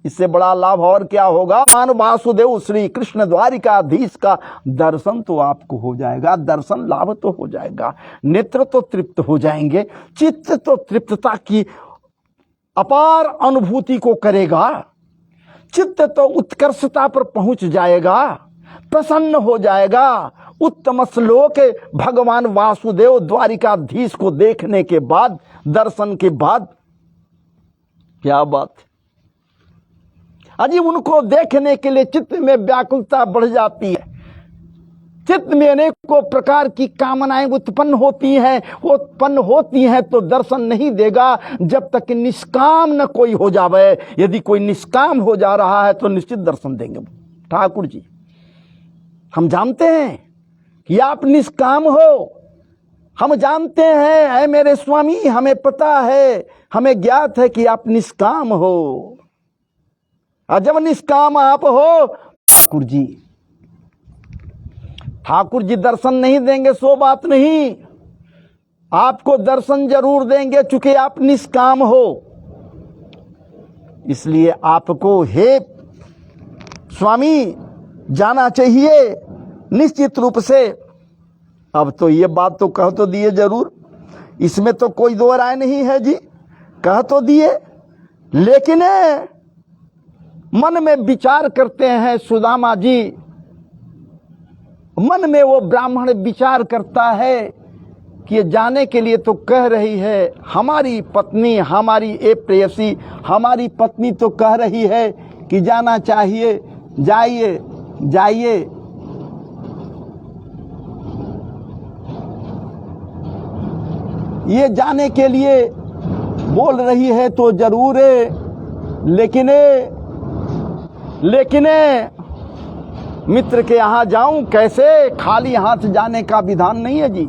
S1: इससे बड़ा लाभ और क्या होगा? भगवान वासुदेव श्री कृष्ण द्वारिकाधीश का दर्शन तो आपको हो जाएगा, दर्शन लाभ तो हो जाएगा, नेत्र तो तृप्त हो जाएंगे, चित्त तो तृप्तता की अपार अनुभूति को करेगा, चित्त तो उत्कर्षता पर पहुंच जाएगा, प्रसन्न हो जाएगा। उत्तम श्लोक भगवान वासुदेव द्वारिकाधीश को देखने के बाद, दर्शन के बाद, क्या बात। अजी उनको देखने के लिए चित्त में व्याकुलता बढ़ जाती है, चित्त में अनेकों प्रकार की कामनाएं उत्पन्न होती हैं। वो उत्पन्न होती हैं तो दर्शन नहीं देगा जब तक कि निष्काम न कोई हो जावे। यदि कोई निष्काम हो जा रहा है तो निश्चित दर्शन देंगे। ठाकुर जी, हम जानते हैं कि आप निष्काम हो, हम जानते हैं, ऐ मेरे स्वामी, हमें पता है, हमें ज्ञात है कि आप निष्काम हो। और जब निष्काम आप हो, ठाकुर जी दर्शन नहीं देंगे सो बात नहीं, आपको दर्शन जरूर देंगे, चूंकि आप निष्काम हो। इसलिए आपको हे स्वामी जाना चाहिए निश्चित रूप से। अब तो ये बात तो कह तो दिए जरूर, इसमें तो कोई दो राय नहीं है जी, कह तो दिए, लेकिन मन में विचार करते हैं सुदामा जी, मन में वो ब्राह्मण विचार करता है कि जाने के लिए तो कह रही है हमारी पत्नी, हमारी एक प्रेयसी, हमारी पत्नी तो कह रही है कि जाना चाहिए, जाइए जाइए। ये जाने के लिए बोल रही है तो जरूर, लेकिन मित्र के यहाँ जाऊं कैसे? खाली हाथ जाने का विधान नहीं है जी।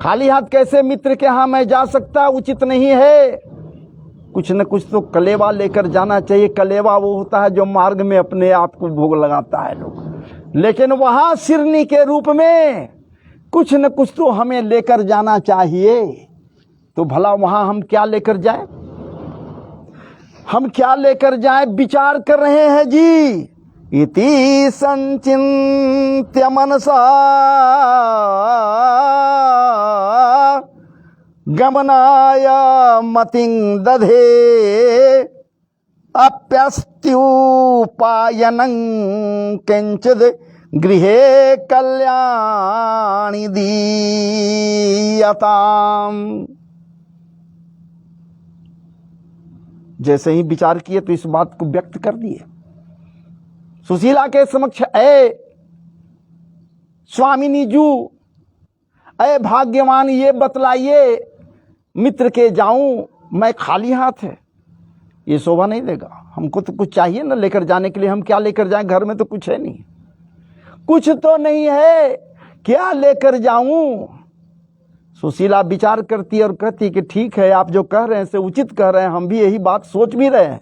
S1: खाली हाथ कैसे मित्र के यहाँ मैं जा सकता? उचित नहीं है। कुछ न कुछ तो कलेवा लेकर जाना चाहिए। कलेवा वो होता है जो मार्ग में अपने आप को भोग लगाता है लोग, लेकिन वहां शिरनी के रूप में कुछ न कुछ तो हमें लेकर जाना चाहिए। तो भला वहां हम क्या लेकर जाएं? हम क्या लेकर जाएं, विचार कर रहे हैं जी। इति संचिन्त्य मनसा गमनाय मतिं दधे अप्यस्त्युपायनं किंचिद गृहे कल्याणी दीयताम। जैसे ही विचार किए तो इस बात को व्यक्त कर दिए सुशीला के समक्ष। ऐ स्वामिनी जू, ऐ भाग्यवान, ये बतलाइए मित्र के जाऊं मैं खाली हाथ है, ये शोभा नहीं देगा। हमको तो कुछ चाहिए ना लेकर जाने के लिए। हम क्या लेकर जाएं, घर में तो कुछ है नहीं, कुछ तो नहीं है, क्या लेकर जाऊं। सुशीला विचार करती और कहती कि ठीक है, आप जो कह रहे हैं से उचित कह रहे हैं, हम भी यही बात सोच भी रहे हैं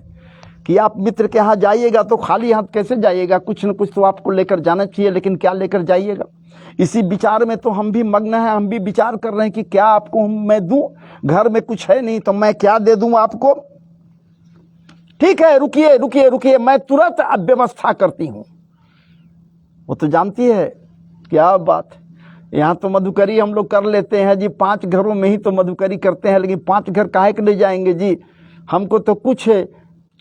S1: कि आप मित्र के यहाँ जाइएगा तो खाली हाथ कैसे जाइएगा, कुछ न कुछ तो आपको लेकर जाना चाहिए, लेकिन क्या लेकर जाइएगा। इसी विचार में तो हम भी मग्न हैं। हम भी विचार कर रहे हैं कि क्या आपको मैं दूं, घर में कुछ है नहीं तो मैं क्या दे दूं आपको। ठीक है, रुकिए रुकिए रुकिए, मैं तुरंत अब व्यवस्था करती हूं। वो तो जानती है क्या बात, यहाँ तो मधुकरी हम लोग कर लेते हैं जी, 5 घरों में ही तो मधुकरी करते हैं, लेकिन 5 घर काहे के ले जाएंगे जी। हमको तो कुछ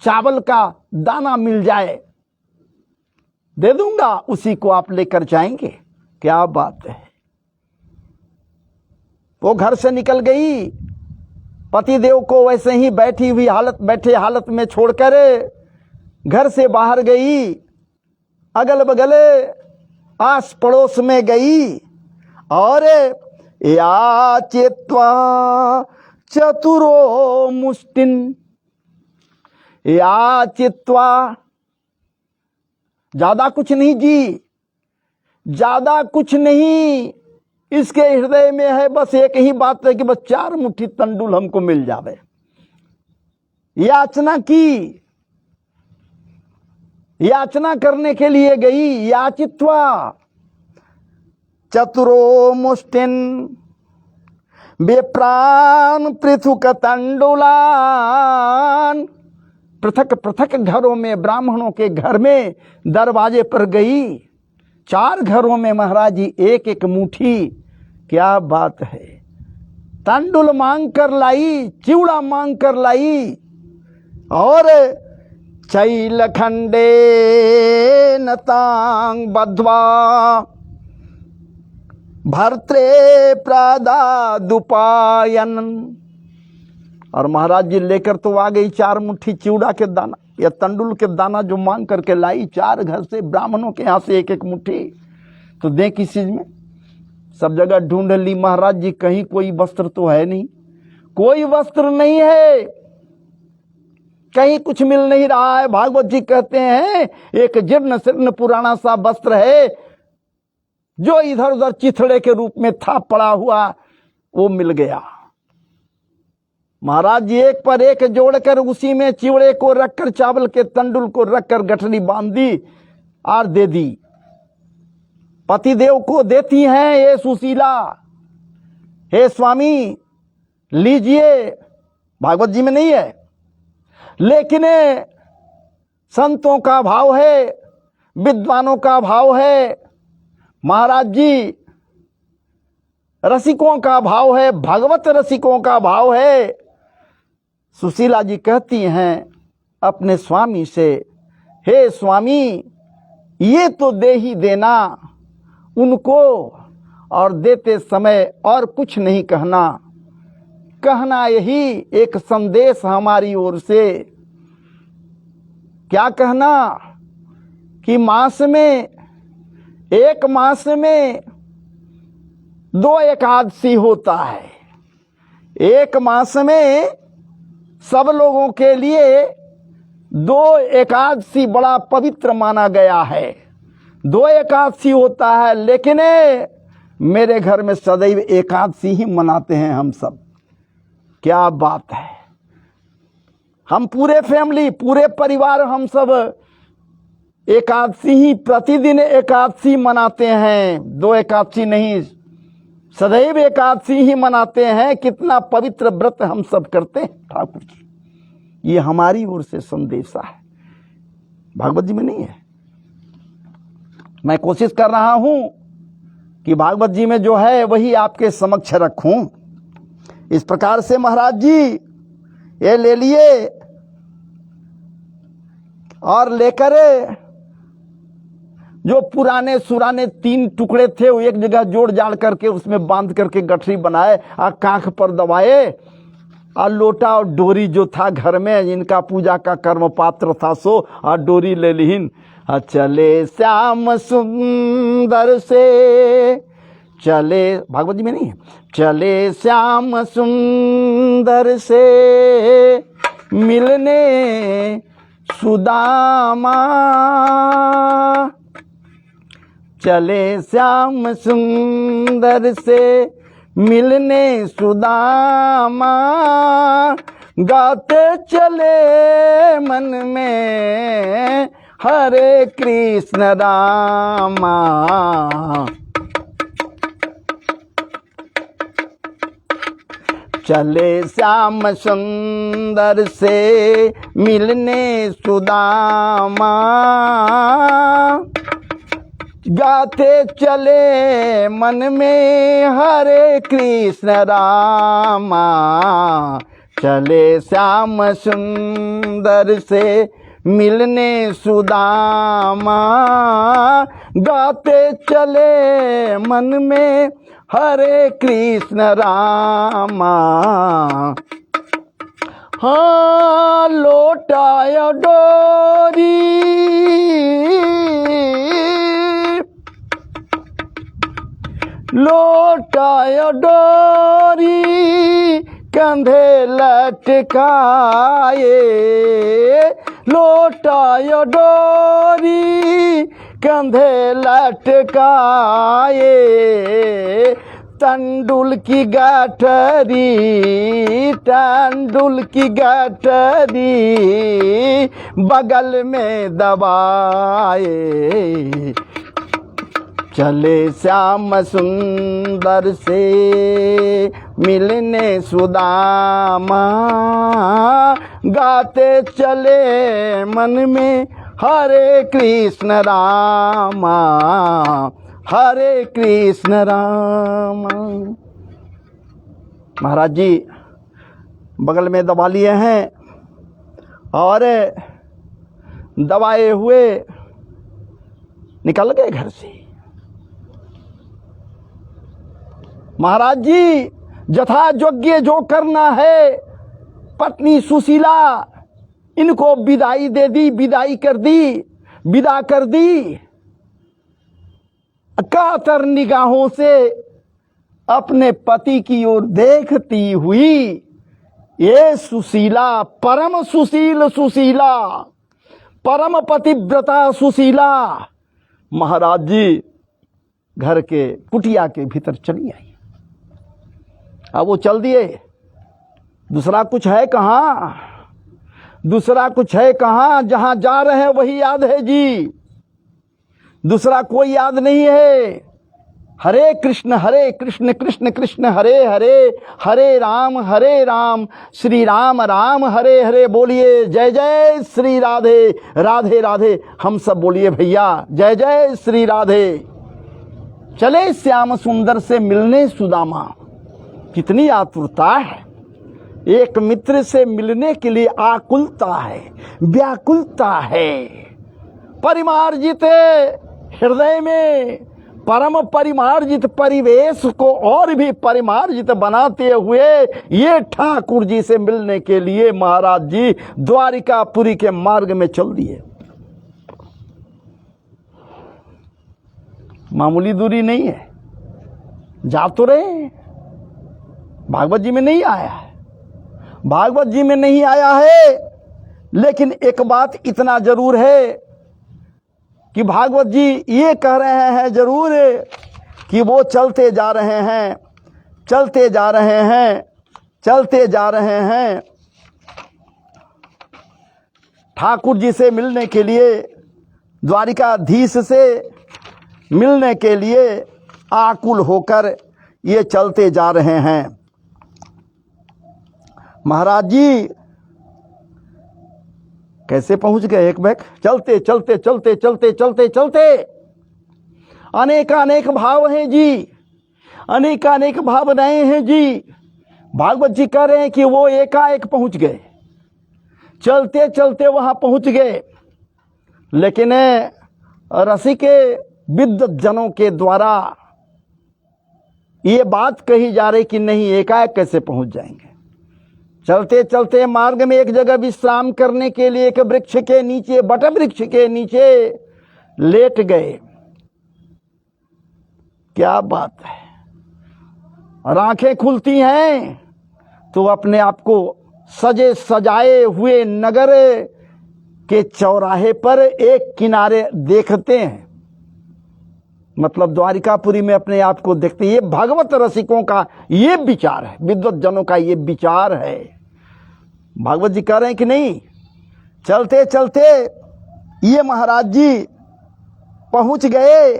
S1: चावल का दाना मिल जाए, दे दूंगा, उसी को आप लेकर जाएंगे। क्या बात है। वो घर से निकल गई, पतिदेव को वैसे ही बैठे हालत में छोड़कर घर से बाहर गई, अगल बगल आस पड़ोस में गई और याचित्वा चतुरो मुष्टिन, याचित्वा, ज्यादा कुछ नहीं जी, ज्यादा कुछ नहीं। इसके हृदय में है बस एक ही बात है कि बस 4 मुट्ठी तंडुल हमको मिल जावे। याचना की, याचना करने के लिए गई। याचित्वा चतुरो मुष्टिन विप्रान पृथुक तंडुलान, पृथक पृथक घरों में, ब्राह्मणों के घर में दरवाजे पर गई। 4 घरों में महाराज जी एक एक मुट्ठी। क्या बात है। तंडुल मांग कर लाई, चिवड़ा मांग कर लाई और चैल खंडे नतांग बध्वा भर्त्रे प्रादादुपायन। और महाराज जी लेकर तो आ गई 4 मुट्ठी चिवड़ा के दाना या तंडुल के दाना जो मांग करके लाई। 4 घर से, ब्राह्मणों के यहाँ से एक एक मुट्ठी। तो देख किस चीज में, सब जगह ढूंढ ली महाराज जी, कहीं कोई वस्त्र तो है नहीं, कोई वस्त्र नहीं है, कहीं कुछ मिल नहीं रहा है। भागवत जी कहते हैं एक जीर्ण शीर्ण पुराना सा वस्त्र है जो इधर उधर चिथड़े के रूप में था पड़ा हुआ, वो मिल गया। महाराज जी एक पर एक जोड़कर उसी में चिवड़े को रखकर, चावल के तंडुल को रखकर गठरी बांध दी और दे दी। पतिदेव को देती हैं ये सुशीला, हे स्वामी लीजिए। भागवत जी में नहीं है, लेकिन संतों का भाव है, विद्वानों का भाव है, महाराज जी रसिकों का भाव है, भगवत रसिकों का भाव है। सुशीला जी कहती हैं अपने स्वामी से, हे स्वामी ये तो दे ही देना उनको, और देते समय और कुछ नहीं कहना, कहना यही एक संदेश हमारी ओर से। क्या कहना कि एक मास में 2 एकादशी होता है। एक मास में सब लोगों के लिए 2 एकादशी बड़ा पवित्र माना गया है। 2 एकादशी होता है, लेकिन मेरे घर में सदैव एकादशी ही मनाते हैं हम सब। क्या बात है। हम पूरे फैमिली, पूरे परिवार, हम सब एकादशी ही, प्रतिदिन एकादशी मनाते हैं। 2 एकादशी नहीं, सदैव एकादशी ही मनाते हैं। कितना पवित्र व्रत हम सब करते हैं ठाकुर जी। ये हमारी ओर से संदेशा है, भागवत जी में नहीं है। मैं कोशिश कर रहा हूं कि भागवत जी में जो है वही आपके समक्ष रखूं। इस प्रकार से महाराज जी ये ले लिए और लेकर जो पुराने सुराने 3 टुकड़े थे वो एक जगह जोड़ जाड़ करके उसमें बांध करके गठरी बनाए और कांख पर दबाए, और लोटा और डोरी जो था घर में, इनका पूजा का कर्म पात्र था सो, और डोरी ले लीन। चले श्याम सुंदर से, चले, भागवत जी में नहीं है, चले श्याम सुंदर से मिलने सुदामा, चले श्याम सुंदर से मिलने सुदामा, गाते चले मन में हरे कृष्ण रामा। चले श्याम सुंदर से मिलने सुदामा, गाते चले मन में हरे कृष्ण रामा। चले श्याम सुंदर से मिलने सुदामा, गाते चले मन में हरे कृष्ण रामा। हाँ लोटाया डोरी, लोटाया डोरी कंधे लटकाए, लोटाया डोरी कंधे लटकाए, तंडुल की गठरी, तंडुल की गठरी बगल में दबाए। चले श्याम सुंदर से मिलने सुदामा, गाते चले मन में हरे कृष्ण रामा, हरे कृष्ण रामा। महाराज जी बगल में दबा लिए हैं और दबाए हुए निकल गए घर से। महाराज जी जथा योग्य जो करना है, पत्नी सुशीला इनको विदाई दे दी, विदाई कर दी, विदा कर दी। कातर निगाहों से अपने पति की ओर देखती हुई ये सुशीला, परम सुशील सुशीला, परम पतिव्रता सुशीला महाराज जी घर के कुटिया के भीतर चली आई। अब वो चल दिए, दूसरा कुछ है कहाँ, दूसरा कुछ है कहाँ, जहां जा रहे हैं वही याद है जी, दूसरा कोई याद नहीं है। हरे कृष्ण कृष्ण कृष्ण हरे हरे, हरे राम श्री राम राम हरे हरे। बोलिए जय जय श्री राधे, राधे राधे। हम सब बोलिए भैया जय जय श्री राधे। चले श्याम सुंदर से मिलने सुदामा, कितनी आतुरता है, एक मित्र से मिलने के लिए आकुलता है, व्याकुलता है। परिमार्जित हृदय में परम परिमार्जित परिवेश को और भी परिमार्जित बनाते हुए ये ठाकुर जी से मिलने के लिए महाराज जी द्वारिकापुरी के मार्ग में चल दिए। मामूली दूरी नहीं है, जा तो रहे। भागवत जी में नहीं आया है, भागवत जी में नहीं आया है, लेकिन एक बात इतना जरूर है कि भागवत जी ये कह रहे हैं जरूर कि वो चलते जा रहे हैं, चलते जा रहे हैं, चलते जा रहे हैं ठाकुर जी से मिलने के लिए, द्वारिकाधीश से मिलने के लिए आकुल होकर ये चलते जा रहे हैं। महाराज जी कैसे पहुंच गए एक बैग? चलते चलते चलते चलते चलते चलते अनेक भाव हैं जी, अनेक भाव बनाए हैं जी। भागवत जी कह रहे हैं कि वो एकाएक पहुंच गए, चलते चलते वहां पहुंच गए। लेकिन रसिक विद्वत जनों के द्वारा ये बात कही जा रही कि नहीं, एकाएक कैसे पहुंच जाएंगे। चलते चलते मार्ग में एक जगह विश्राम करने के लिए एक वृक्ष के नीचे, बट वृक्ष के नीचे लेट गए। क्या बात है। और आंखें खुलती हैं तो अपने आप को सजे सजाए हुए नगर के चौराहे पर एक किनारे देखते हैं, मतलब द्वारिकापुरी में अपने आप को देखते हैं। ये भागवत रसिकों का ये विचार है, विद्वत जनों का ये विचार है। भागवत जी कह रहे हैं कि नहीं, चलते चलते ये महाराज जी पहुंच गए,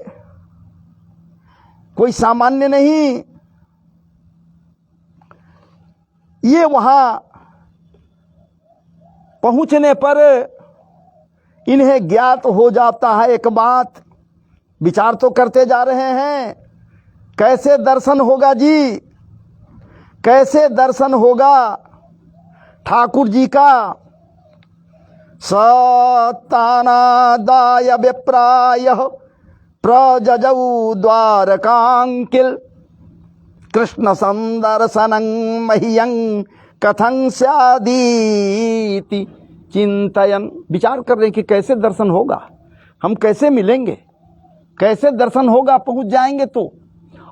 S1: कोई सामान्य नहीं। ये वहां पहुंचने पर इन्हें ज्ञात हो जाता है एक बात। विचार तो करते जा रहे हैं, कैसे दर्शन होगा जी, कैसे दर्शन होगा ठाकुर जी का। सतानादाय विप्राय प्रजजौ द्वारकांकिल कृष्ण संदर्शनं मह्यं कथं स्यादीति चिंतयन। विचार कर रहे हैं कि कैसे दर्शन होगा, हम कैसे मिलेंगे, कैसे दर्शन होगा, पहुंच जाएंगे तो।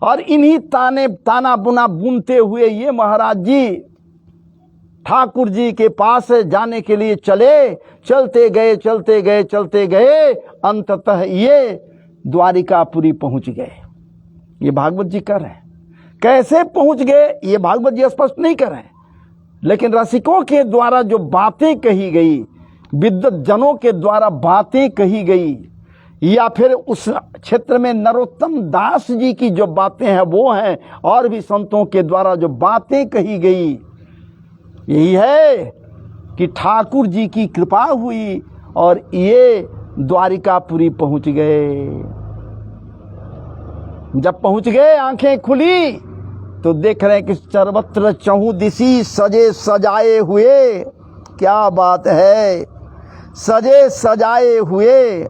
S1: और इन्हीं ताना बुना बुनते हुए ये महाराज जी ठाकुर जी के पास जाने के लिए चले। चलते गए चलते गए चलते गए, अंततः ये द्वारिकापुरी पहुंच गए। ये भागवत जी कर रहे हैं। कैसे पहुंच गए ये भागवत जी स्पष्ट नहीं कर रहे हैं, लेकिन रसिकों के द्वारा जो बातें कही गई, विद्वत जनों के द्वारा बातें कही गई, या फिर उस क्षेत्र में नरोत्तम दास जी की जो बातें हैं वो हैं, और भी संतों के द्वारा जो बातें कही गई, यही है कि ठाकुर जी की कृपा हुई और ये द्वारिकापुरी पहुंच गए। जब पहुंच गए, आंखें खुली तो देख रहे हैं कि सर्वत्र चहुदिशी सजे सजाए हुए, क्या बात है, सजे सजाए हुए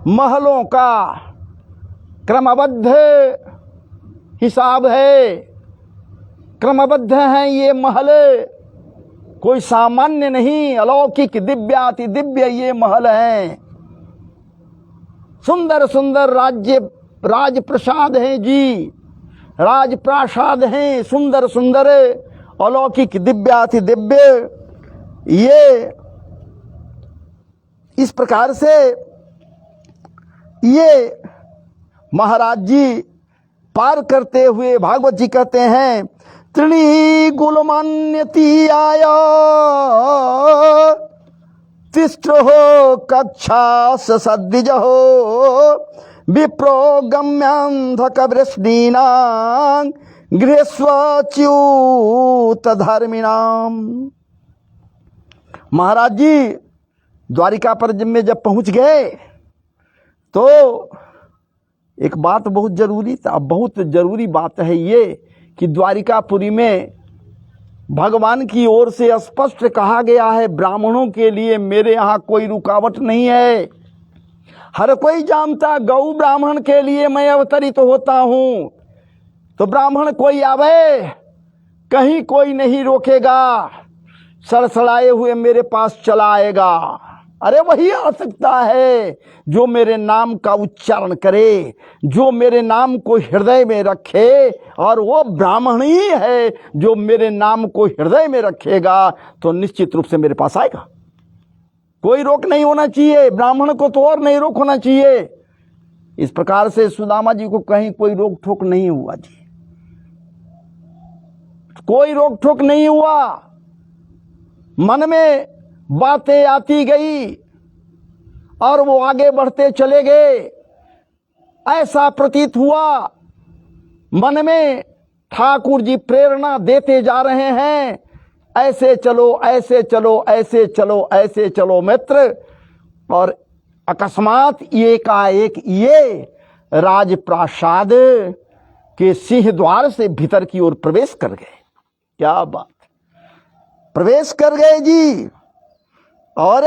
S1: महलों का क्रमबद्ध हिसाब है। क्रमबद्ध हैं ये महल, कोई सामान्य नहीं, अलौकिक दिव्याति दिव्य ये महल हैं। सुंदर सुंदर राज प्रसाद हैं जी, राजप्रासाद हैं, सुंदर सुंदर अलौकिक दिव्याति दिव्य। ये इस प्रकार से ये महाराज जी पार करते हुए भागवत जी कहते हैं, त्रिणी गुलमान्यति आया तिस्त्र हो कक्षा सद्विज हो विप्रो गम्यांधक वृष्णीनां गृहस्वच्युत धर्मिणाम। महाराज जी द्वारिका पर जब पहुंच गए तो एक बात बहुत जरूरी था, बहुत जरूरी बात है ये कि द्वारिकापुरी में भगवान की ओर से स्पष्ट कहा गया है, ब्राह्मणों के लिए मेरे यहाँ कोई रुकावट नहीं है। हर कोई जानता गौ ब्राह्मण के लिए मैं अवतरित होता हूँ, तो ब्राह्मण कोई आवे कहीं कोई नहीं रोकेगा, सड़सड़ाए हुए मेरे पास चला आएगा। अरे वही आ सकता है जो मेरे नाम का उच्चारण करे, जो मेरे नाम को हृदय में रखे, और वो ब्राह्मण ही है जो मेरे नाम को हृदय में रखेगा तो निश्चित रूप से मेरे पास आएगा। कोई रोक नहीं होना चाहिए, ब्राह्मण को तो और नहीं रोक होना चाहिए। इस प्रकार से सुदामा जी को कहीं कोई रोक ठोक नहीं हुआ जी, कोई रोक ठोक नहीं हुआ। मन में बातें आती गई और वो आगे बढ़ते चले गए। ऐसा प्रतीत हुआ मन में ठाकुर जी प्रेरणा देते जा रहे हैं ऐसे चलो ऐसे चलो ऐसे चलो ऐसे चलो मित्र। और अकस्मात एकाएक ये राजप्रासाद के सिंह द्वार से भीतर की ओर प्रवेश कर गए। क्या बात, प्रवेश कर गए जी। और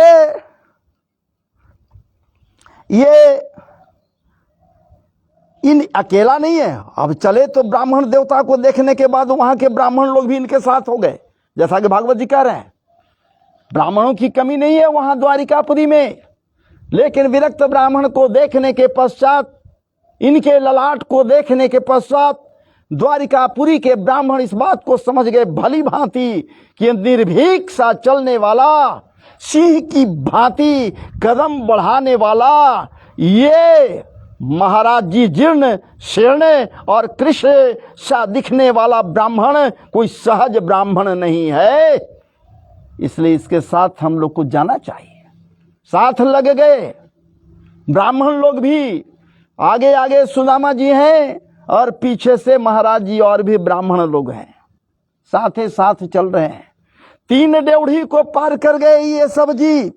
S1: ये इन अकेला नहीं है, अब चले तो ब्राह्मण देवता को देखने के बाद वहां के ब्राह्मण लोग भी इनके साथ हो गए। जैसा कि भागवत जी कह रहे हैं, ब्राह्मणों की कमी नहीं है वहां द्वारिकापुरी में, लेकिन विरक्त ब्राह्मण को देखने के पश्चात, इनके ललाट को देखने के पश्चात द्वारिकापुरी के ब्राह्मण इस बात को समझ गए भली भांति कि निर्भीक सा चलने वाला, सिंह की भांति कदम बढ़ाने वाला ये महाराज जी जीर्ण शीर्ण और कृष्ण सा दिखने वाला ब्राह्मण कोई सहज ब्राह्मण नहीं है। इसलिए इसके साथ हम लोग को जाना चाहिए। साथ लग गए ब्राह्मण लोग भी, आगे आगे सुदामा जी हैं और पीछे से महाराज जी और भी ब्राह्मण लोग हैं, साथ ही साथ चल रहे हैं। 3 ड्योढ़ी को पार कर गए ये सब जी,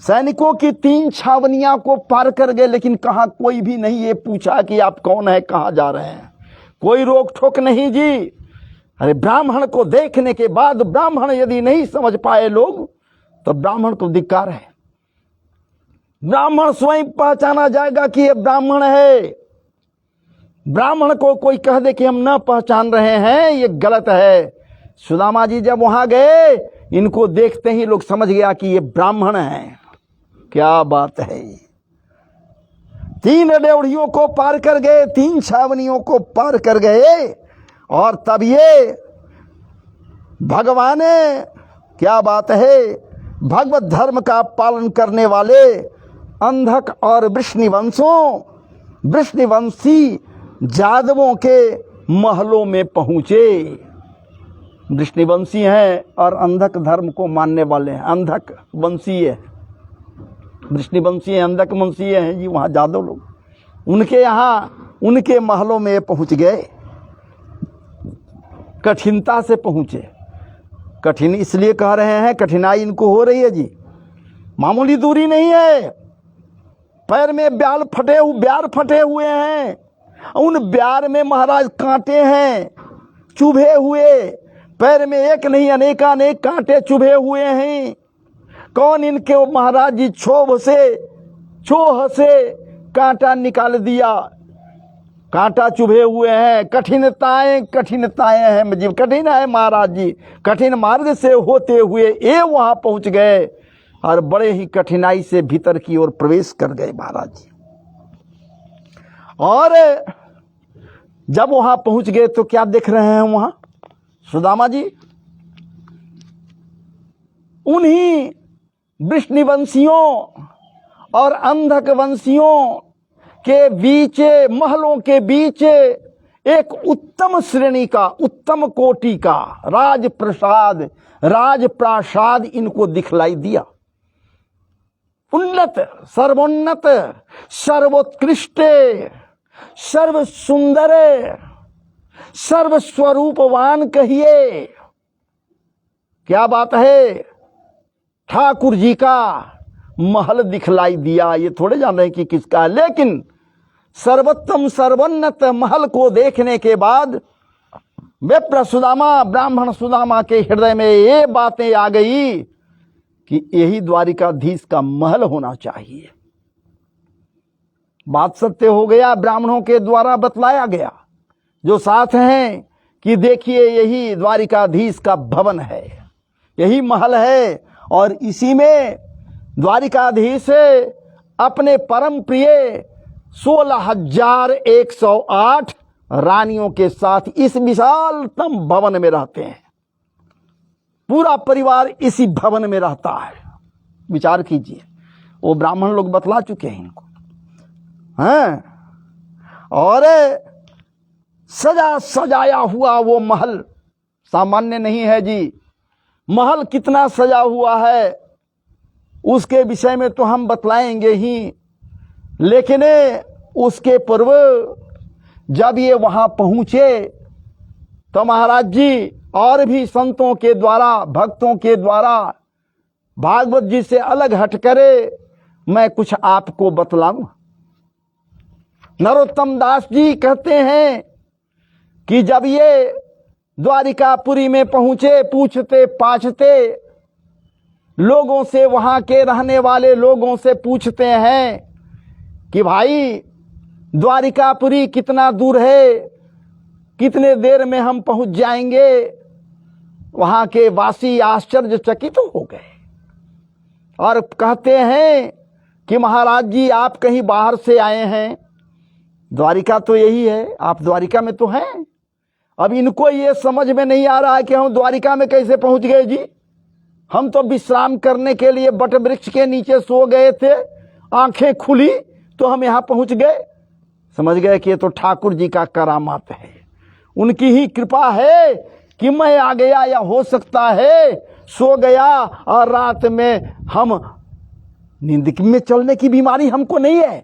S1: सैनिकों की 3 छावनियां को पार कर गए, लेकिन कहा कोई भी नहीं ये पूछा कि आप कौन है, कहाँ जा रहे हैं, कोई रोक ठोक नहीं जी। अरे ब्राह्मण को देखने के बाद ब्राह्मण यदि नहीं समझ पाए लोग तो ब्राह्मण को धिक्कार है। ब्राह्मण स्वयं पहचाना जाएगा कि ये ब्राह्मण है। ब्राह्मण को कोई कह दे कि हम न पहचान रहे हैं, ये गलत है। सुदामा जी जब वहां गए, इनको देखते ही लोग समझ गया कि ये ब्राह्मण है। क्या बात है। 3 ड्योढ़ियों को पार कर गए, 3 छावनियों को पार कर गए, और तब ये भगवान, क्या बात है, भगवत धर्म का पालन करने वाले अंधक और वृष्णिवंशी जादवों के महलों में पहुंचे। वृष्णिवंशी हैं और अंधक धर्म को मानने वाले हैं, अंधक वंशीय, वृष्णिवंशीय अंधक वंशीय हैं जी वहाँ जादव लोग। उनके यहाँ, उनके महलों में पहुँच गए। कठिनता से पहुँचे। कठिन इसलिए कह रहे हैं, कठिनाई इनको हो रही है जी, मामूली दूरी नहीं है। पैर में ब्यार फटे हुए हैं, उन ब्यार में महाराज कांटे हैं चुभे हुए, पैर में एक नहीं अनेकानेक कांटे चुभे हुए हैं। कौन इनके महाराज जी छोह से कांटा निकाल दिया, कांटा चुभे हुए हैं। कठिनताएं हैं जी, कठिन है महाराज जी। कठिन मार्ग से होते हुए ये वहां पहुंच गए और बड़े ही कठिनाई से भीतर की ओर प्रवेश कर गए महाराज जी। और जब वहां पहुंच गए तो क्या देख रहे हैं वहां सुदामा जी? उन्हीं वृष्णिवंशियों और अंधक वंशियों के बीच, महलों के बीच एक उत्तम श्रेणी का, उत्तम कोटि का राजप्रासाद इनको दिखलाई दिया। उन्नत, सर्वोन्नत, सर्वोत्कृष्ट, सर्व सुंदर, सर्वस्वरूपवान कहिए, क्या बात है, ठाकुर जी का महल दिखलाई दिया। ये थोड़े जान रहे हैं कि किसका है, लेकिन सर्वोत्तम सर्वोन्नत महल को देखने के बाद विप्र सुदामा, ब्राह्मण सुदामा के हृदय में ये बातें आ गई कि यही द्वारिकाधीश का महल होना चाहिए। बात सत्य हो गया, ब्राह्मणों के द्वारा बतलाया गया जो साथ हैं कि देखिए यही द्वारिकाधीश का भवन है, यही महल है, और इसी में द्वारिकाधीश अपने परम प्रिय 16,108 रानियों के साथ इस विशालतम भवन में रहते हैं। पूरा परिवार इसी भवन में रहता है। विचार कीजिए, वो ब्राह्मण लोग बतला चुके हैं इनको, हैं? और सजाया हुआ वो महल सामान्य नहीं है जी। महल कितना सजा हुआ है उसके विषय में तो हम बतलाएंगे ही, लेकिन उसके पूर्व जब ये वहां पहुंचे तो महाराज जी और भी संतों के द्वारा, भक्तों के द्वारा भागवत जी से अलग हट करे मैं कुछ आपको बतलाऊं। नरोत्तम दास जी कहते हैं कि जब ये द्वारिकापुरी में पहुंचे, पूछते पाछते लोगों से, वहां के रहने वाले लोगों से पूछते हैं कि भाई द्वारिकापुरी कितना दूर है, कितने देर में हम पहुंच जाएंगे। वहां के वासी आश्चर्यचकित हो गए और कहते हैं कि महाराज जी आप कहीं बाहर से आए हैं, द्वारिका तो यही है, आप द्वारिका में तो हैं। अब इनको ये समझ में नहीं आ रहा है कि हम द्वारिका में कैसे पहुंच गए जी। हम तो विश्राम करने के लिए बट वृक्ष के नीचे सो गए थे, आंखें खुली तो हम यहां पहुंच गए। समझ गए कि ये तो ठाकुर जी का करामात है, उनकी ही कृपा है कि मैं आ गया, या हो सकता है सो गया और रात में हम नींद में चलने की बीमारी हमको नहीं है,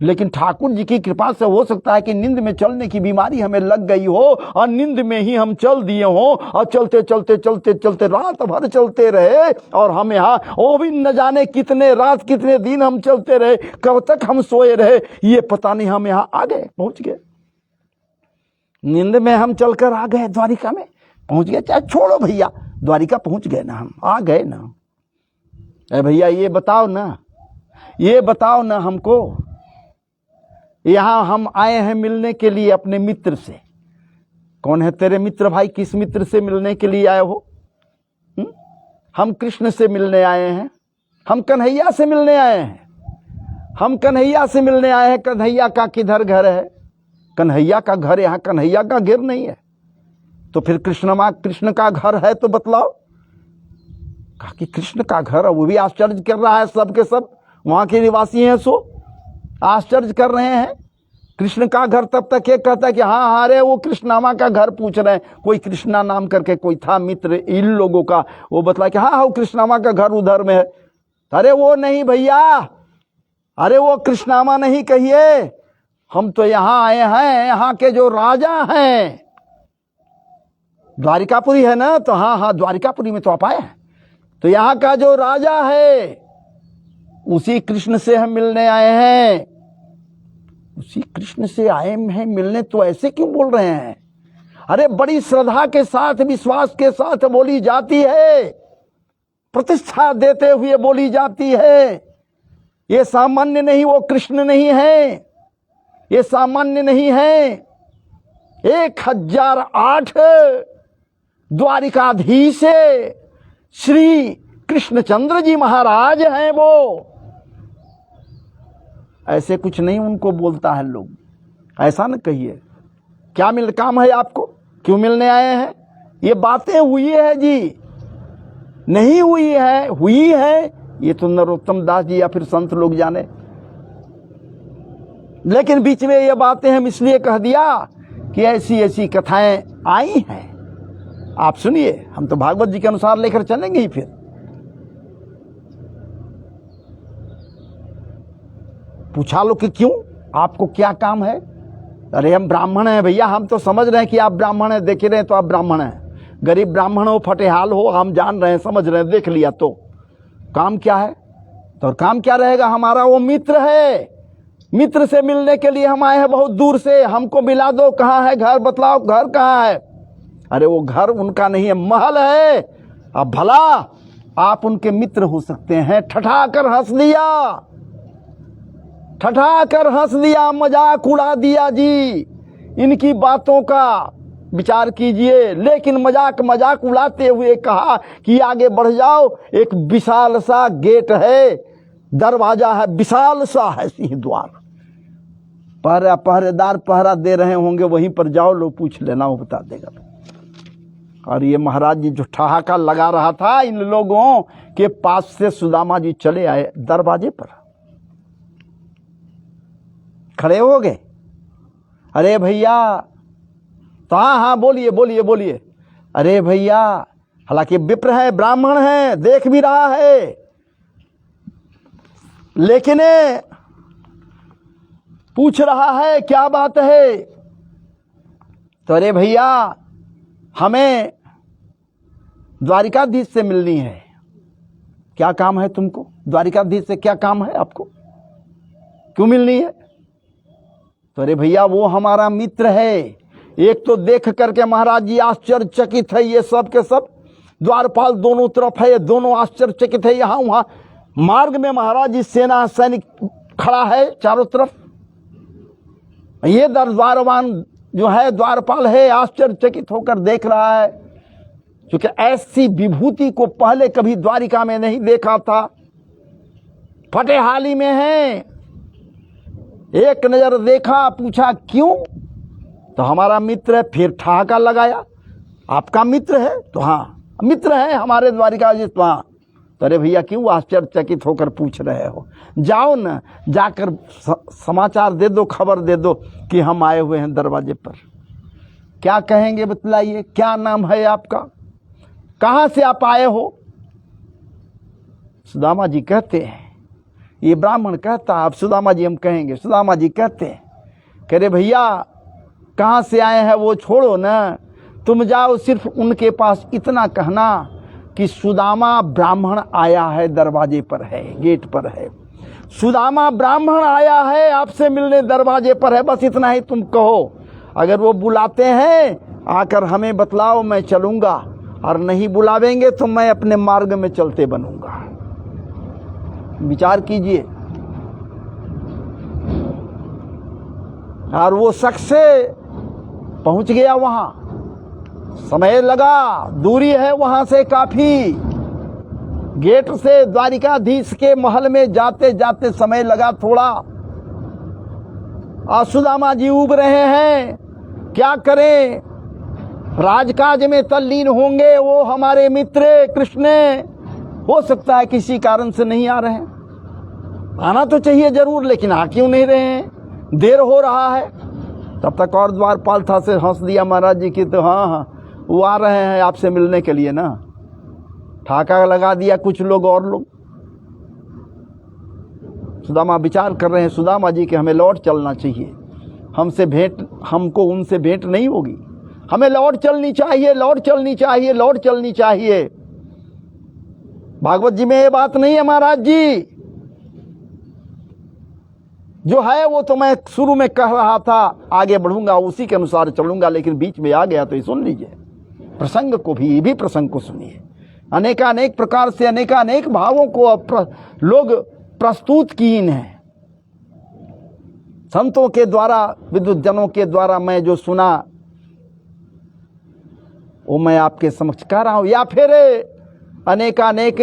S1: लेकिन ठाकुर जी की कृपा से हो सकता है कि नींद में चलने की बीमारी हमें लग गई हो और नींद में ही हम चल दिए हो और चलते चलते चलते चलते रात भर चलते रहे और हम यहाँ, वो भी न जाने कितने रात कितने दिन हम चलते रहे, कब तक हम सोए रहे ये पता नहीं, हम यहाँ आ गए, पहुंच गए। नींद में हम चलकर आ गए, द्वारिका में पहुंच गए। चाहे छोड़ो भैया, द्वारिका पहुंच गए ना, हम आ गए ना। अरे भैया ये बताओ ना, ये बताओ ना हमको, यहां हम आए हैं मिलने के लिए अपने मित्र से। कौन है तेरे मित्र भाई, किस मित्र से मिलने के लिए आए हो? हम कृष्ण से मिलने आए हैं, हम कन्हैया से मिलने आए हैं, हम कन्हैया से मिलने आए हैं। कन्हैया का किधर घर है? कन्हैया का घर यहाँ कन्हैया का घर नहीं है, तो फिर कृष्ण का घर है तो बतलाओ। कहा कि कृष्ण का घर है, वो भी आश्चर्य कर रहा है, सब के सब वहां के निवासी हैं सो आश्चर्य कर रहे हैं। कृष्ण का घर तब तक ये कहता है कि हाँ हाँ अरे वो कृष्णामा का घर पूछ रहे हैं, कोई कृष्णा नाम करके कोई था मित्र इन लोगों का, वो बतला कि हाँ हाँ कृष्णामा का घर उधर में है। अरे वो नहीं भैया, अरे वो कृष्णामा नहीं कहिए, हम तो यहाँ आए हैं, यहाँ के जो राजा हैं, द्वारिकापुरी है ना, तो हाँ हाँ द्वारिकापुरी में तो आप आए हैं, तो यहाँ का जो राजा है उसी कृष्ण से हम मिलने आए हैं। उसी कृष्ण से आए हैं मिलने, तो ऐसे क्यों बोल रहे हैं? अरे बड़ी श्रद्धा के साथ, विश्वास के साथ बोली जाती है, प्रतिष्ठा देते हुए बोली जाती है। ये सामान्य नहीं, वो कृष्ण नहीं है, ये सामान्य नहीं है। 1008 द्वारिकाधीश श्री कृष्णचंद्र जी महाराज हैं वो। ऐसे कुछ नहीं उनको बोलता है लोग, ऐसा न कहिए। क्या काम है आपको, क्यों मिलने आए हैं? ये बातें हुई है जी, नहीं हुई है, हुई है, ये तो नरोत्तम दास जी या फिर संत लोग जाने। लेकिन बीच में ये बातें हम इसलिए कह दिया कि ऐसी ऐसी कथाएं आई हैं, आप सुनिए। हम तो भागवत जी के अनुसार लेकर चलेंगे ही। फिर पूछा लो कि क्यों, आपको क्या काम है? अरे हम ब्राह्मण हैं भैया, हम तो समझ रहे हैं कि आप ब्राह्मण हैं, देख रहे हैं तो आप ब्राह्मण हैं। गरीब ब्राह्मण हो, फटेहाल हो, हम जान रहे हैं, समझ रहे हैं, देख लिया तो काम क्या है? तो काम क्या रहेगा हमारा? वो मित्र है, मित्र से मिलने के लिए हम आए हैं बहुत दूर से, हमको मिला दो, कहाँ है घर, बतलाओ घर कहाँ है? अरे वो घर उनका नहीं है, महल है। अब भला आप उनके मित्र हो सकते हैं। ठठाकर हंस दिया, ठठाकर हंस दिया, मजाक उड़ा दिया जी। इनकी बातों का विचार कीजिए। लेकिन मजाक उड़ाते हुए कहा कि आगे बढ़ जाओ, एक विशाल सा गेट है, दरवाजा है, विशाल सा है सिंह द्वार, पहरेदार पहरा दे रहे होंगे, वहीं पर जाओ, लोग पूछ लेना, वो बता देगा। और ये महाराज जी जो ठहाका लगा रहा था, इन लोगों के पास से सुदामा जी चले आए, दरवाजे पर खड़े हो गए। अरे भैया, तो हाँ हाँ बोलिए बोलिए बोलिए। अरे भैया, हालांकि विप्र है, ब्राह्मण है, देख भी रहा है, लेकिन पूछ रहा है क्या बात है? तो अरे भैया हमें द्वारिकाधीश से मिलनी है। क्या काम है तुमको? द्वारिकाधीश से क्या काम है आपको? क्यों मिलनी है? तो अरे भैया वो हमारा मित्र है। एक तो देख करके महाराज जी आश्चर्यचकित है, ये सब के सब द्वारपाल दोनों तरफ है, ये दोनों आश्चर्यचकित है। यहाँ वहाँ मार्ग में महाराज जी सेना सैनिक खड़ा है चारों तरफ। ये द्वारवान जो है द्वारपाल है, आश्चर्यचकित होकर देख रहा है, क्योंकि ऐसी विभूति को पहले कभी द्वारिका में नहीं देखा था। फटे हाली में है, एक नजर देखा, पूछा क्यों? तो हमारा मित्र है। फिर ठहाका लगाया, आपका मित्र है? तो हाँ मित्र है हमारे द्वारिका जी। तो हाँ। तो अरे भैया क्यों आश्चर्यचकित होकर पूछ रहे हो? जाओ न, जाकर समाचार दे दो, खबर दे दो कि हम आए हुए हैं दरवाजे पर। क्या कहेंगे बतलाइए? क्या नाम है आपका? कहाँ से आप आए हो? सुदामा जी कहते हैं, ये ब्राह्मण कहता, आप सुदामा जी हम कहेंगे। सुदामा जी कहते हैं, कह रहे भैया कहाँ से आए हैं वो छोड़ो ना, तुम जाओ सिर्फ उनके पास इतना कहना कि सुदामा ब्राह्मण आया है, दरवाजे पर है, गेट पर है। सुदामा ब्राह्मण आया है आपसे मिलने, दरवाजे पर है, बस इतना ही तुम कहो। अगर वो बुलाते हैं आकर हमें बतलाओ, मैं चलूंगा, और नहीं बुलावेंगे तो मैं अपने मार्ग में चलते बनूंगा। विचार कीजिए। और वो शख्स से पहुंच गया वहां, समय लगा, दूरी है वहां से काफी। गेट से द्वारिकाधीश के महल में जाते जाते समय लगा थोड़ा। और सुदामा जी उब रहे हैं, क्या करें? राजकाज में तल्लीन होंगे। वो हमारे मित्र कृष्ण हो सकता है किसी कारण से नहीं आ रहे हैं। आना तो चाहिए जरूर, लेकिन आ क्यों नहीं रहे हैं? देर हो रहा है। तब तक और द्वारपाल था से हंस दिया महाराज जी की। तो हाँ वो आ रहे हैं आपसे मिलने के लिए ना। ठाका लगा दिया कुछ लोग और लोग। सुदामा विचार कर रहे हैं सुदामा जी के हमें लौट चलना चाहिए, हमसे भेंट, हमको उनसे भेंट नहीं होगी, हमें लौट चलनी चाहिए, लौट चलनी चाहिए, लौट चलनी चाहिए। भागवत जी में ये बात नहीं है महाराज जी। जो है वो तो मैं शुरू में कह रहा था, आगे बढ़ूंगा उसी के अनुसार चलूंगा, लेकिन बीच में आ गया तो ये सुन लीजिए। प्रसंग को भी, ये भी प्रसंग को सुनिए। अनेकानेक प्रकार से अनेकानेक भावों को लोग प्रस्तुत किए हैं संतों के द्वारा, विद्वत जनों के द्वारा। मैं जो सुना वो मैं आपके समक्ष कह रहा हूं, या फिर अनेकानेक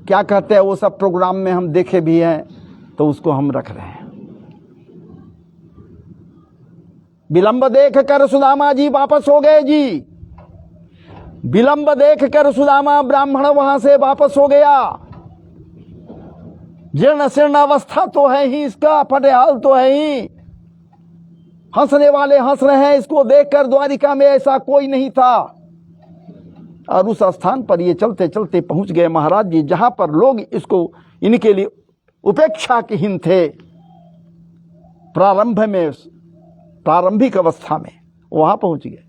S1: क्या कहते हैं वो सब प्रोग्राम में हम देखे भी हैं, तो उसको हम रख रहे हैं। विलंब देख कर सुदामा जी वापस हो गए जी। विलंब देख कर सुदामा ब्राह्मण वहां से वापस हो गया। जीर्ण शीर्ण अवस्था तो है ही इसका, फटे हाल तो है ही। हंसने वाले हंस रहे हैं इसको देखकर। द्वारिका में ऐसा कोई नहीं था। और उस स्थान पर ये चलते चलते पहुंच गए महाराज जी, जहां पर लोग इसको, इनके लिए उपेक्षाहीन थे। प्रारंभिक अवस्था में वहां पहुंच गए।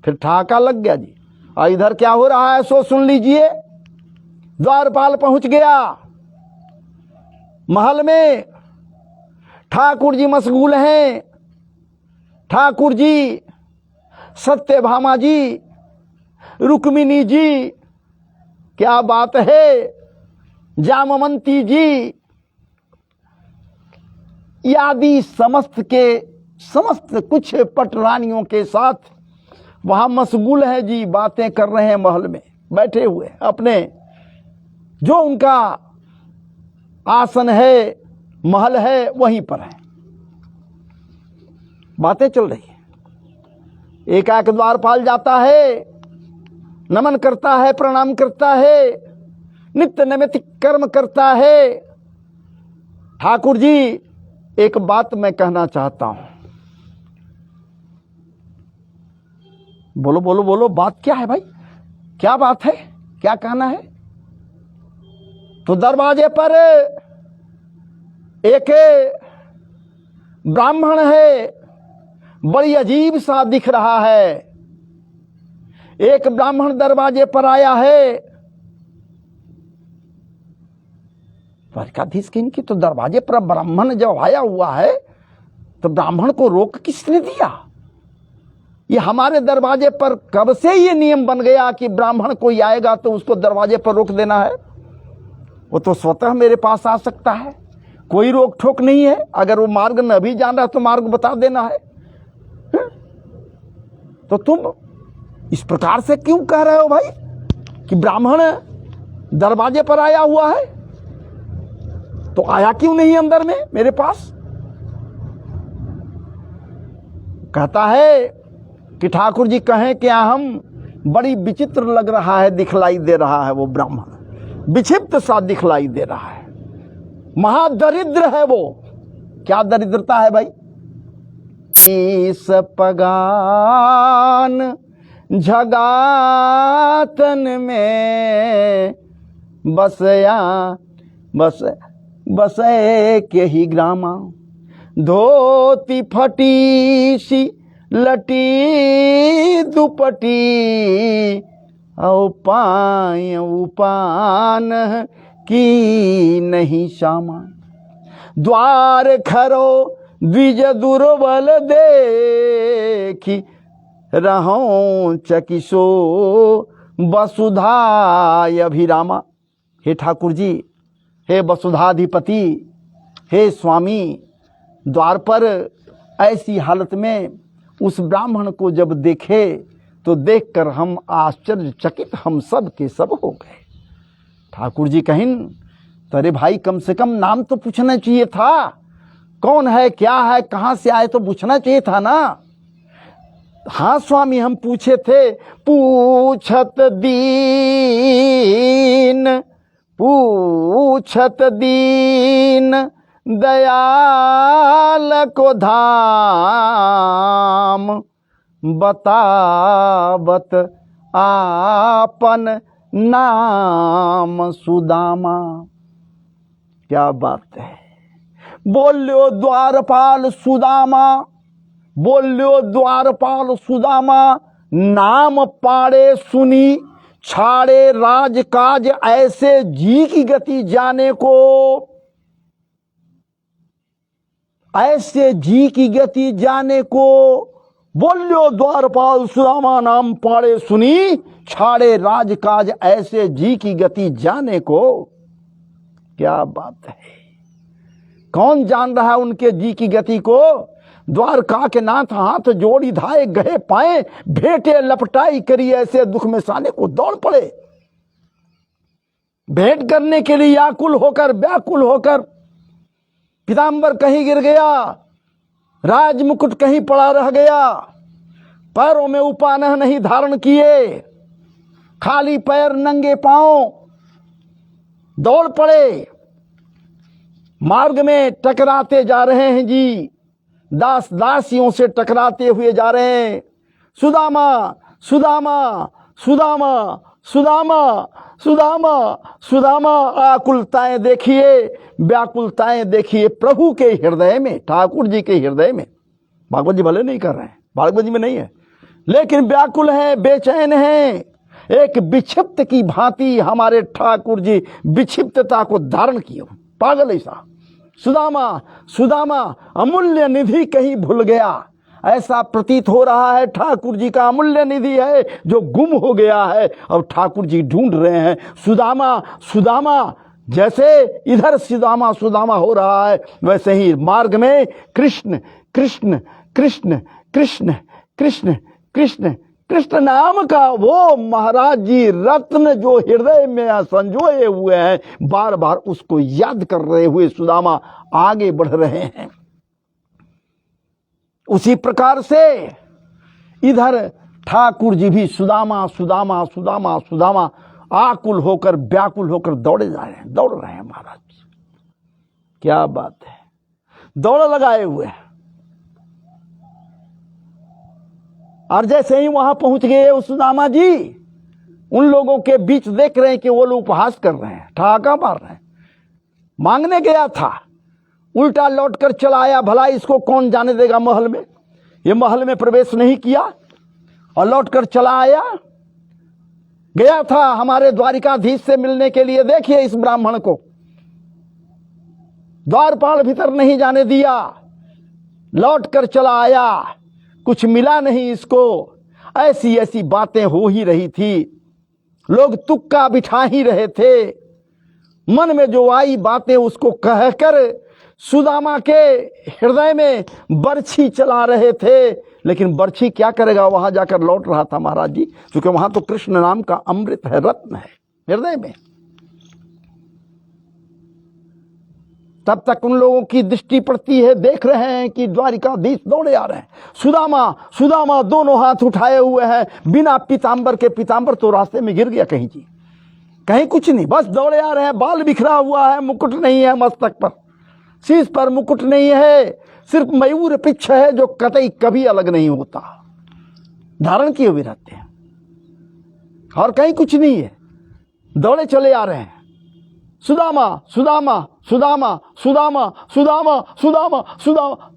S1: फिर ठहाका लग गया जी। और इधर क्या हो रहा है सो सुन लीजिए। द्वारपाल पहुंच गया महल में। ठाकुर जी मशगूल हैं। ठाकुर जी, सत्यभामा जी, रुक्मिणी जी, क्या बात है, जामवंती जी आदि समस्त कुछ पटरानियों के साथ वहां मशगूल है जी। बातें कर रहे हैं महल में बैठे हुए अपने, जो उनका आसन है, महल है, वहीं पर है। बातें चल रही है। एकाएक द्वारपाल जाता है, नमन करता है, प्रणाम करता है, नित्य नैमित्तिक कर्म करता है। ठाकुर जी, एक बात मैं कहना चाहता हूं। बोलो बोलो बोलो, बात क्या है भाई? क्या बात है? क्या कहना है? तो दरवाजे पर एक ब्राह्मण है, बड़ी अजीब सा दिख रहा है। एक ब्राह्मण दरवाजे पर आया है। द्वारकाधीश की तो दरवाजे पर ब्राह्मण जब आया हुआ है तो ब्राह्मण को रोक किसने दिया? ये हमारे दरवाजे पर कब से ये नियम बन गया कि ब्राह्मण कोई आएगा तो उसको दरवाजे पर रोक देना है। वो तो स्वतः मेरे पास आ सकता है, कोई रोक ठोक नहीं है। अगर वो मार्ग न भी जान रहा तो मार्ग बता देना है। तो तुम इस प्रकार से क्यों कह रहे हो भाई कि ब्राह्मण दरवाजे पर आया हुआ है? तो आया क्यों नहीं अंदर में मेरे पास? कहता है कि ठाकुर जी कहें क्या हम, बड़ी विचित्र लग रहा है, दिखलाई दे रहा है वो ब्राह्मण, विक्षिप्त सा दिखलाई दे रहा है, महादरिद्र है वो। क्या दरिद्रता है भाई? इस पगान झगातन में बसया बस के ही ग्रामा, धोती फटी सी लटी दुपटी, औ पाय उपान की नहीं श्यामा, द्वार खरो द्विज दुर्बल देखी, रहो चकिसो वसुधाय अभिरामा। हे ठाकुर जी, हे वसुधाधिपति, हे स्वामी, द्वार पर ऐसी हालत में उस ब्राह्मण को जब देखे तो देखकर हम आश्चर्यचकित हम सब के सब हो गए। ठाकुर जी कहिन, तो अरे भाई कम से कम नाम तो पूछना चाहिए था, कौन है, क्या है, कहाँ से आए, तो पूछना चाहिए था ना। हाँ स्वामी, हम पूछे थे। पूछत दीन दयाल को धाम, बतावत आपन नाम सुदामा। क्या बात है। बोल्यो द्वारपाल सुदामा, बोल्यो द्वारपाल सुदामा, नाम पाड़े सुनी छाड़े राजकाज, ऐसे जी की गति जाने को, ऐसे जी की गति जाने को। बोल्यो द्वारपाल सुदामा, नाम पाड़े सुनी छाड़े राजकाज, ऐसे जी की गति जाने को। क्या बात है। कौन जान रहा है उनके जी की गति को? द्वारका के नाथ हाथ जोड़ी धाए गए पाए, भेंटे लपटाई करी ऐसे दुख में साने को दौड़ पड़े। भेंट करने के लिए आकुल होकर, व्याकुल होकर, पीतांबर कहीं गिर गया, राजमुकुट कहीं पड़ा रह गया, पैरों में उपानह नहीं धारण किए, खाली पैर नंगे पांव दौड़ पड़े। मार्ग में टकराते जा रहे हैं जी, दास दासियों से टकराते हुए जा रहे हैं। सुदामा सुदामा सुदामा सुदामा सुदामा सुदामा, आकुलताएं देखिए, व्याकुलताएं देखिए प्रभु के हृदय में, ठाकुर जी के हृदय में। भागवत जी भले नहीं कर रहे हैं, भागवत जी में नहीं है, लेकिन व्याकुल हैं, बेचैन हैं। एक विक्षिप्त की भांति हमारे ठाकुर जी विक्षिप्तता को धारण किए, पागल ऐसा। सुदामा सुदामा अमूल्य निधि कहीं भूल गया, ऐसा प्रतीत हो रहा है ठाकुर जी का अमूल्य निधि है जो गुम हो गया है, और ठाकुर जी ढूंढ रहे हैं। सुदामा सुदामा, जैसे इधर सुदामा सुदामा हो रहा है, वैसे ही मार्ग में कृष्ण कृष्ण कृष्ण कृष्ण कृष्ण कृष्ण कृष्ण नाम का वो महाराज जी रत्न जो हृदय में संजोए हुए हैं, बार बार उसको याद कर रहे हुए सुदामा आगे बढ़ रहे हैं। उसी प्रकार से इधर ठाकुर जी भी सुदामा सुदामा सुदामा सुदामा आकुल होकर, व्याकुल होकर दौड़े जा रहे हैं, दौड़ रहे हैं महाराज। क्या बात है, दौड़ लगाए हुए हैं। और जैसे ही वहां पहुंच गए उस सुदामा जी, उन लोगों के बीच देख रहे हैं कि वो लोग उपहास कर रहे हैं, ठहाका मार रहे हैं। मांगने गया था, उल्टा लौटकर चला आया। भला इसको कौन जाने देगा महल में? ये महल में प्रवेश नहीं किया और लौटकर चला आया। गया था हमारे द्वारिकाधीश से मिलने के लिए। देखिए इस ब्राह्मण को द्वारपाल भीतर नहीं जाने दिया, लौट कर चला आया, कुछ मिला नहीं इसको। ऐसी ऐसी बातें हो ही रही थी, लोग तुक्का बिठा ही रहे थे, मन में जो आई बातें उसको कहकर सुदामा के हृदय में बरछी चला रहे थे। लेकिन बरछी क्या करेगा, वहां जाकर लौट रहा था महाराज जी, क्योंकि वहां तो कृष्ण नाम का अमृत है, रत्न है हृदय में। तब तक उन लोगों की दृष्टि पड़ती है, देख रहे हैं कि द्वारिकाधीश दौड़े आ रहे हैं। सुदामा सुदामा दोनों हाथ उठाए हुए हैं, बिना पीतांबर के। पीतांबर तो रास्ते में गिर गया कहीं जी, कहीं कुछ नहीं, बस दौड़े आ रहे हैं। बाल बिखरा हुआ है, मुकुट नहीं है मस्तक पर, शीश पर मुकुट नहीं है, सिर्फ मयूर पिच्छ है जो कतई कभी अलग नहीं होता, धारण किए हुए रहते हैं, और कहीं कुछ नहीं है। दौड़े चले आ रहे हैं, सुदामा सुदामा सुदामा सुदामा सुदामा सुदामा सुदामा।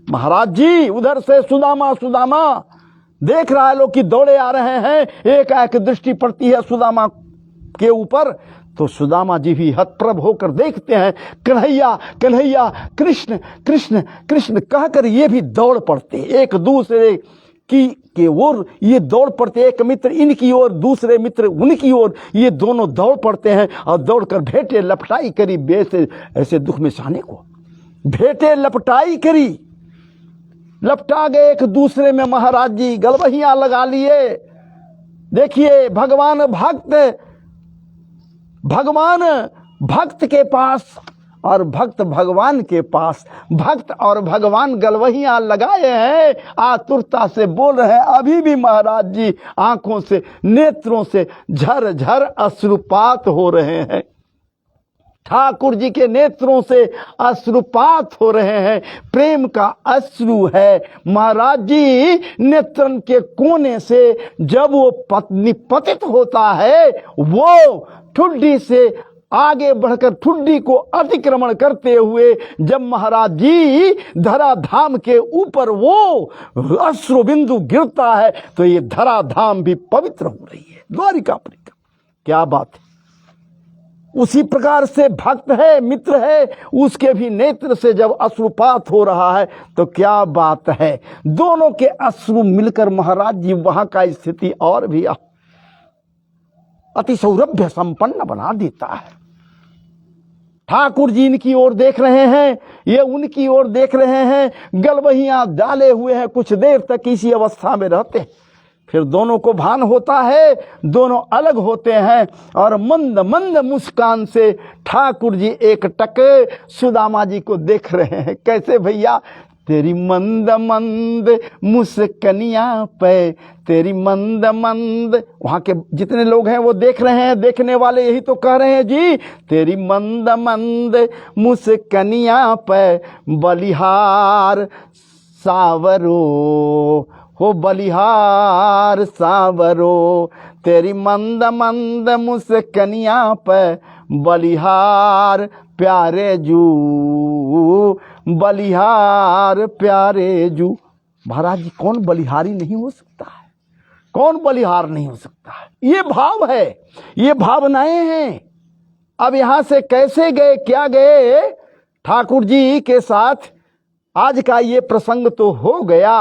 S1: महाराज जी उधर से सुदामा सुदामा देख रहा है लोग कि दौड़े आ रहे हैं। एक एक दृष्टि पड़ती है सुदामा के ऊपर, तो सुदामा जी भी हतप्रभ होकर देखते हैं, कन्हैया कन्हैया कृष्ण कृष्ण कृष्ण कहकर ये भी दौड़ पड़ते एक दूसरे की ओर। ये दौड़ पड़ते, एक मित्र इनकी ओर, दूसरे मित्र उनकी ओर, ये दोनों दौड़ पड़ते हैं और दौड़कर भेंटे लपटाई करी। बेसे ऐसे दुख में सहने को भेंटे लपटाई करी, लपटा गए एक दूसरे में महाराज जी, गलबहियां लगा लिए। देखिए भगवान भक्त के पास और भक्त भगवान के पास, भक्त और भगवान गलवहियां लगाए हैं, आतुरता से बोल रहे हैं। अभी भी महाराज जी आंखों से, नेत्रों से झर झर अश्रुपात हो रहे हैं, ठाकुर जी के नेत्रों से अश्रुपात हो रहे हैं। प्रेम का अश्रु है महाराज जी। नेत्रन के कोने से जब वो निपतित होता है, वो ठुड्डी से आगे बढ़कर ठुड्डी को अतिक्रमण करते हुए जब महाराज जी धराधाम के ऊपर वो अश्रु बिंदु गिरता है, तो ये धराधाम भी पवित्र हो रही है, द्वारिका परिक्रमा। क्या बात है। उसी प्रकार से भक्त है, मित्र है, उसके भी नेत्र से जब अश्रुपात हो रहा है तो क्या बात है। दोनों के अश्रु मिलकर महाराज जी वहां का स्थिति और भी अति सौरभ्य संपन्न बना देता है। ठाकुर जी इनकी ओर देख रहे हैं, ये उनकी ओर देख रहे हैं, गलबहियां डाले हुए हैं। कुछ देर तक इसी अवस्था में रहते हैं, फिर दोनों को भान होता है, दोनों अलग होते हैं और मंद मंद मुस्कान से ठाकुर जी एक टक सुदामा जी को देख रहे हैं। कैसे भैया, तेरी मंद मंद मुस्कनिया पे, तेरी मंद मंद। वहां के जितने लोग हैं वो देख रहे हैं, देखने वाले यही तो कह रहे हैं जी, तेरी मंद मंद मुस्कनिया पे बलिहार सावरो हो, बलिहार सावरो। तेरी मंद मंद मुस्कनिया पे बलिहार प्यारे जू, बलिहार प्यारे जू। महाराज जी कौन बलिहारी नहीं हो सकता है, कौन बलिहार नहीं हो सकता है। ये भाव है, ये भावनाएं हैं। अब यहां से कैसे गए, क्या गए ठाकुर जी के साथ, आज का ये प्रसंग तो हो गया।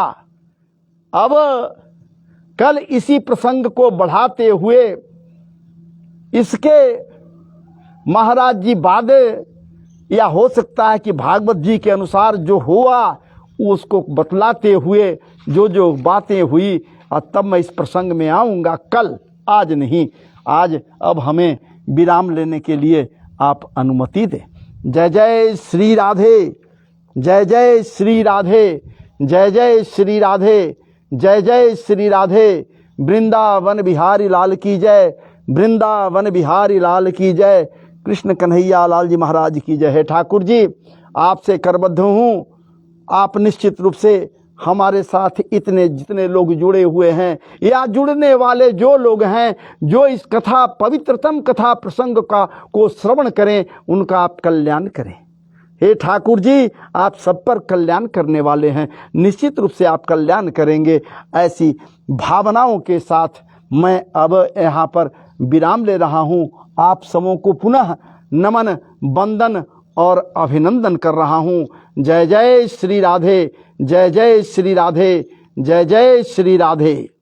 S1: अब कल इसी प्रसंग को बढ़ाते हुए इसके महाराज जी बाद, या हो सकता है कि भागवत जी के अनुसार जो हुआ उसको बतलाते हुए जो जो बातें हुई, और तब मैं इस प्रसंग में आऊँगा कल, आज नहीं। आज अब हमें विराम लेने के लिए आप अनुमति दें। जय जय श्री राधे, जय जय श्री राधे, जय जय श्री राधे, जय जय श्री राधे। वृंदावन बिहारी लाल की जय, वृंदावन बिहारी लाल की जय। कृष्ण कन्हैया लाल जी महाराज की जय है। ठाकुर जी आपसे करबद्ध हूँ, आप निश्चित रूप से हमारे साथ इतने जितने लोग जुड़े हुए हैं या जुड़ने वाले जो लोग हैं, जो इस कथा पवित्रतम कथा प्रसंग का को श्रवण करें, उनका आप कल्याण करें। हे ठाकुर जी आप सब पर कल्याण करने वाले हैं, निश्चित रूप से आप कल्याण करेंगे। ऐसी भावनाओं के साथ मैं अब यहाँ पर विराम ले रहा हूँ। आप सबों को पुनः नमन, वंदन और अभिनंदन कर रहा हूँ। जय जय श्री राधे, जय जय श्री राधे, जय जय श्री राधे।